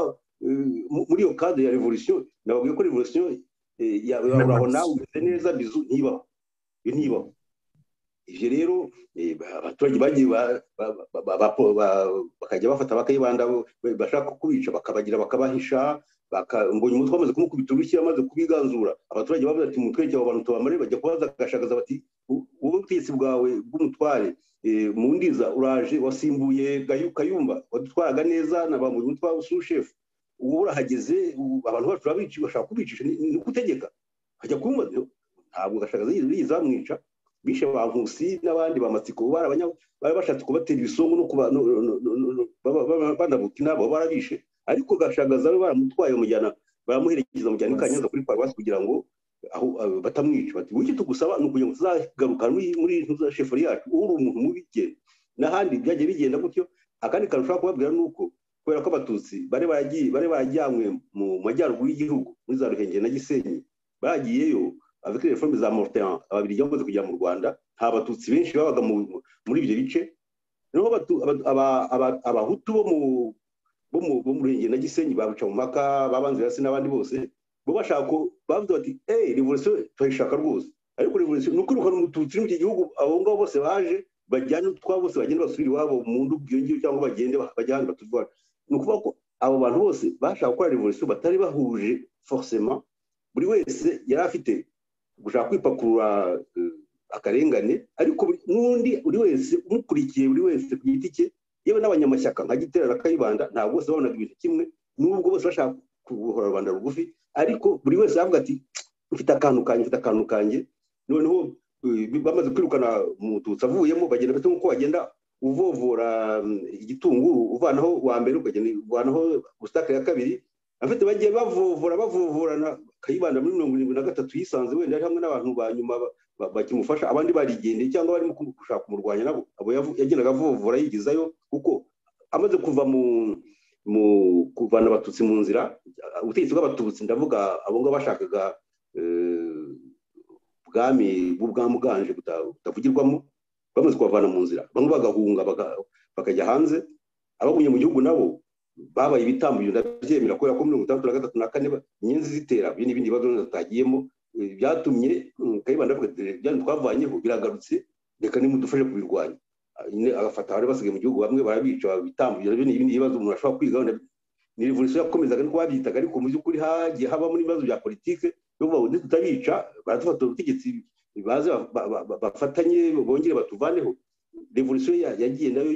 muri iyo cadre ya revolution nababwiye ko revolution yabaho nawe umeze neza bizu ntibaho ivyo rero abaturage bagiye bakajya bafata bakayibanda bashaka kubica bakabagira bakabahisha mbonye umutwe amaze kumukubita urushyi amaze kubiganzura abaturage bavuze ati mutweke abo bantu tubamare bajya kubaza agashagaza bati ubutegetsi bwawe bw'umutware mu ndiza uraje wasimbuye Kayumba wadutwaraga neza na bamuye umutware usushefu ubu urahageze abantu bacu babici bashaka kubicisha ni gutegeka hajya kumva ntabwo gashagaza yizamwica bishe ba Nkusi n'abandi bamatsiko bari bashatse kubatera ibisongo no banabuka inabo barabishe ariko gashagaza baramutwaye umujyana baramuherekeza mujyana Kanyanza kuri Paruwasi kugira ngo aho batamwica bati wiki tugusaba nukugira ngo tuzagaruka muri chefferie yacu uri umuntu mubige n'ahandi byagiye bigenda gutyo akandi kantu ushaka kubabwira nuko kubera ko abatutsi bari barajyanywe mu majyaruguru y'igihugu muri za Ruhengeri na Gisenyi bagiyeyo avec les réformes za Mortain ababirigi bamaze kujya mu Rwanda nta batutsi benshi babaga muri ibyo bice niho abahutu bo mu Ruhengeri na Gisenyi babuca mu maka babanze hasi n'abandi bose bo bashaka bavuze bati revolution tuyishaka rwose ariko revolution nuko ruhana umututsi mu gihugu abo ngabo bose baje bajyana utwa bose bagenda basubira iwabo mu ndu bwiyongeye cyangwa bagende bajyana batuvana nukuvuga ko abo bantu bose bashaka gukora revolution batari bahuje forcément buri wese yari afite gushaka kwipakurura akarengane ariko n'undi buri wese umukurikiye buri wese ku giti cye yewe n'abanyamashyaka nka Giterana Kayibanda ntabwo bose babonaga ibintu kimwe n'ubwo bose bashaka kubohora rubanda rugufi ariko buri wese avuga ati mfite akantu kanjye noneho bamaze kwirukana umututsi avuyemo bagenda bate nk'uko bagenda uvovora igitunguru uvanaho wa mbere ukagenda uvanaho ubusitake ya kabiri afite bagiye bavovorana Kayibanda muri 73 yisanze wenda ari hamwe n'abantu ba nyuma bakimufasha abandi barigendeye cyangwa barimo gushaka kumurwanya nabo abo yagendaga avovora yigizayo kuko amaze kuva mu kuvana abatutsi mu nzira ubutegetsi bw'abatutsi ndavuga abo ngabo bashakaga ubwami bw'ubwamuganje butavugirwamo bamaze kubavana mu nzira bamwe bagahunga bakajya hanze abagumye mu gihugu nabo babaye ibitambo ndabyemera kubera ko 1963 na 4 inyenzi zitera n'ibindi bibazo natagiyemo byatumye Kayibanda avuga ati byane twavanyeho biragarutse reka nimudufashe kubirwanya agafata bari basigaye mu gihugu bamwe barabica bitambo n'ibindi bibazo umuntu ashobora kwiga ni revolution yakomezaga no kwabyitaga ariko mu by'ukuri hagiye habamo n'ibibazo bya politike yo tutabica baradufata ubutegetsi baze bafatanye bongere batuvaneho revolution yagiye nayo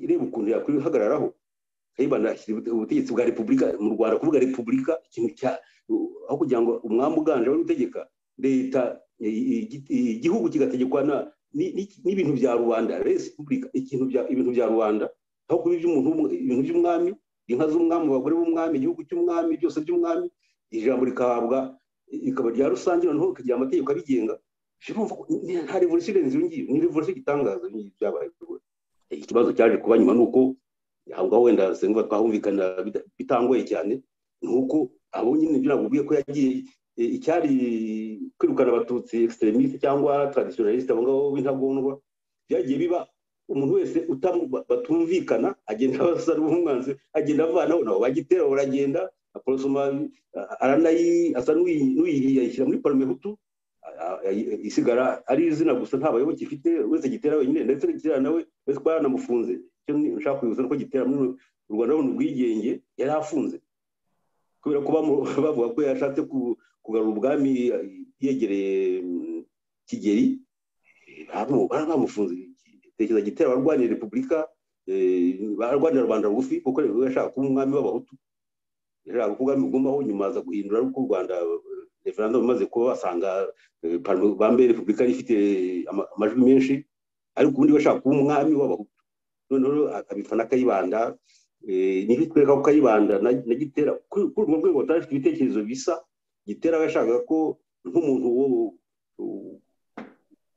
ireba ukuntu yakwihagararaho Kayibanda ubutegetsi bwa repubulika mu Rwanda kuvuga repubulika ikintu aho kugira ngo umwami uganje wari utegeka leta igihugu kigategekwa n'ibintu bya rubanda repubulika ibintu bya rubanda aho kuba ibintu by'umwami inka z'umwami abagore b'umwami igihugu cy'umwami byose by'umwami ijambo rikaba rya rusange noneho kagira amategeko abigenga nta revolution irenze iyo ngiyo ni revolution igitangaza byabaye ikibazo cyaje kuba nyuma nuko aho wenda senga twahumvikana bitangoye cyane nuko abo nyine nibyo nakubwiye ko yagiye icyari kwirukana abatutsi extremiste cyangwa traditionaliste abo ngabo b'intagondwa byagiye biba umuntu wese batumvikana agenda asa n'umwanzi agenda avanaho nabo bagitera baragenda aporosoma asa n'uyishyira muri parume hutu isigara ari izina gusa nta bayoboke ifite wese gitera wenyine ndetse gitera nawe wese ko yaranamufunze icyo nshaka kwibutsa ko gitera muri u Rwanda runo rwigenge yari afunze kubera ko bavuga ko yashatse kugarura ubwami yegereye Kigeli bamufunze tekereza gitera barwanira repubulika barwanira rubanda rugufi kuko yashaka kuba umwami w'abahutu yashaka ko ubwami bugumaho nyuma aza guhindura ariko u Rwanda referendum imaze kuba basanga bambe repubulika ifite amajwi menshi ariko ubundi bashaka kuba umwami w'abahutu noneho abifana Kayibanda niho twereka ko Kayibanda na gitera kuri urwo rwego batafite ibitekerezo bisa gitera bashaka ko nk'umuntu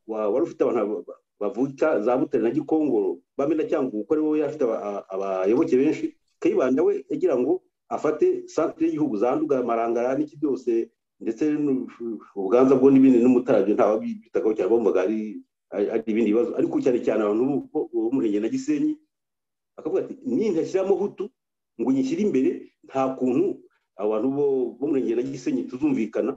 wari ufite abantu bavuka za Butare na Gikongoro bamena cyangwa uko ari wowe yafite abayoboke benshi Kayibanda we yagira ngo afate centre y'igihugu zanduga marangara n'iki byose ndetse ubuganza bwo n'ibindi n'umutarabyo ntawe bitagaho cyane bombaga ari ibindi bibazo ariko cyane cyane abantu bo murenge na Gisenyi akavuga ati nintashyiramo hutu ngo nyishyire imbere nta kuntu abantu bo murenge na Gisenyi tuzumvikana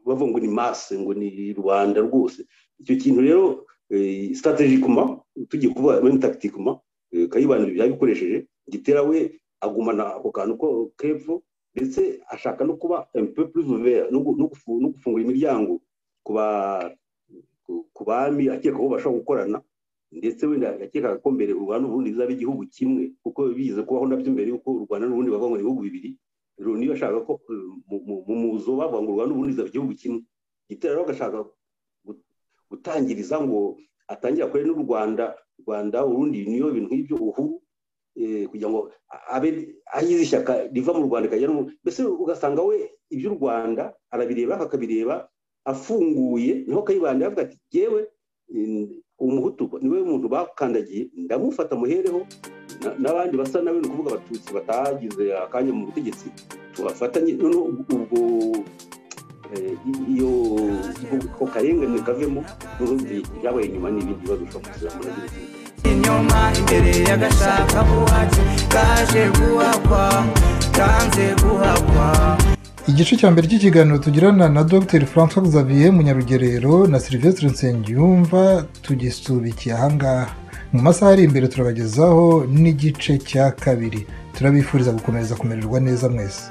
bavuga ngo ni masse ngo ni Rwanda rwose icyo kintu rero strategically tugiye kuvuga même tactiquement Kayibanda yabikoresheje gitera we agumana ako kantu ko kepfo ndetse ashaka no kuba un peu plus ouvert no gufungura imiryango ku bami akeka ko bashaka gukorana ndetse wenda yakeka ko mbere u Rwanda n'ubundi bizaba igihugu kimwe kuko bize kubaho nabyo mbere yuko u Rwanda n'ubundi bavuga ngo ibihugu bibiri niyo ashaka ko mu muzo bavuga ngo u Rwanda n'ubundi bizaba igihugu kimwe gitera rero agashaka gutangiriza ngo atangira kure n'u Rwanda urundi niyo bintu nk'ibyo uhuru kugira ngo ahize ishyaka riva mu Rwanda kajya mbese ugasanga we iby'u Rwanda arabireba akabireba afunguye niho Kayibanda yavuga ati yewe umuhutu niwe muntu bakandagiye ndamufata muhereho n'abandi basa nawe no kuvuga abatutsi batagize akanya mu butegetsi tubafatanye none ubwo iyo ko karengane kavemo n'urundi byabaye inyuma n'ibindi bibazo ushobora kuzira muri inyuma imbere y'agashaka buhatse kaje guhakwa kanze guhakwa. Igice cya mbere cy'ikiganiro tugirana na Dr François Xavier Munyarugerero na Sylvestre Nsengiyumva tugisubikiye ahangaha mu masaha ari imbere turabagezaho n'igice cya kabiri turabifuriza gukomeza kumererwa neza mwese.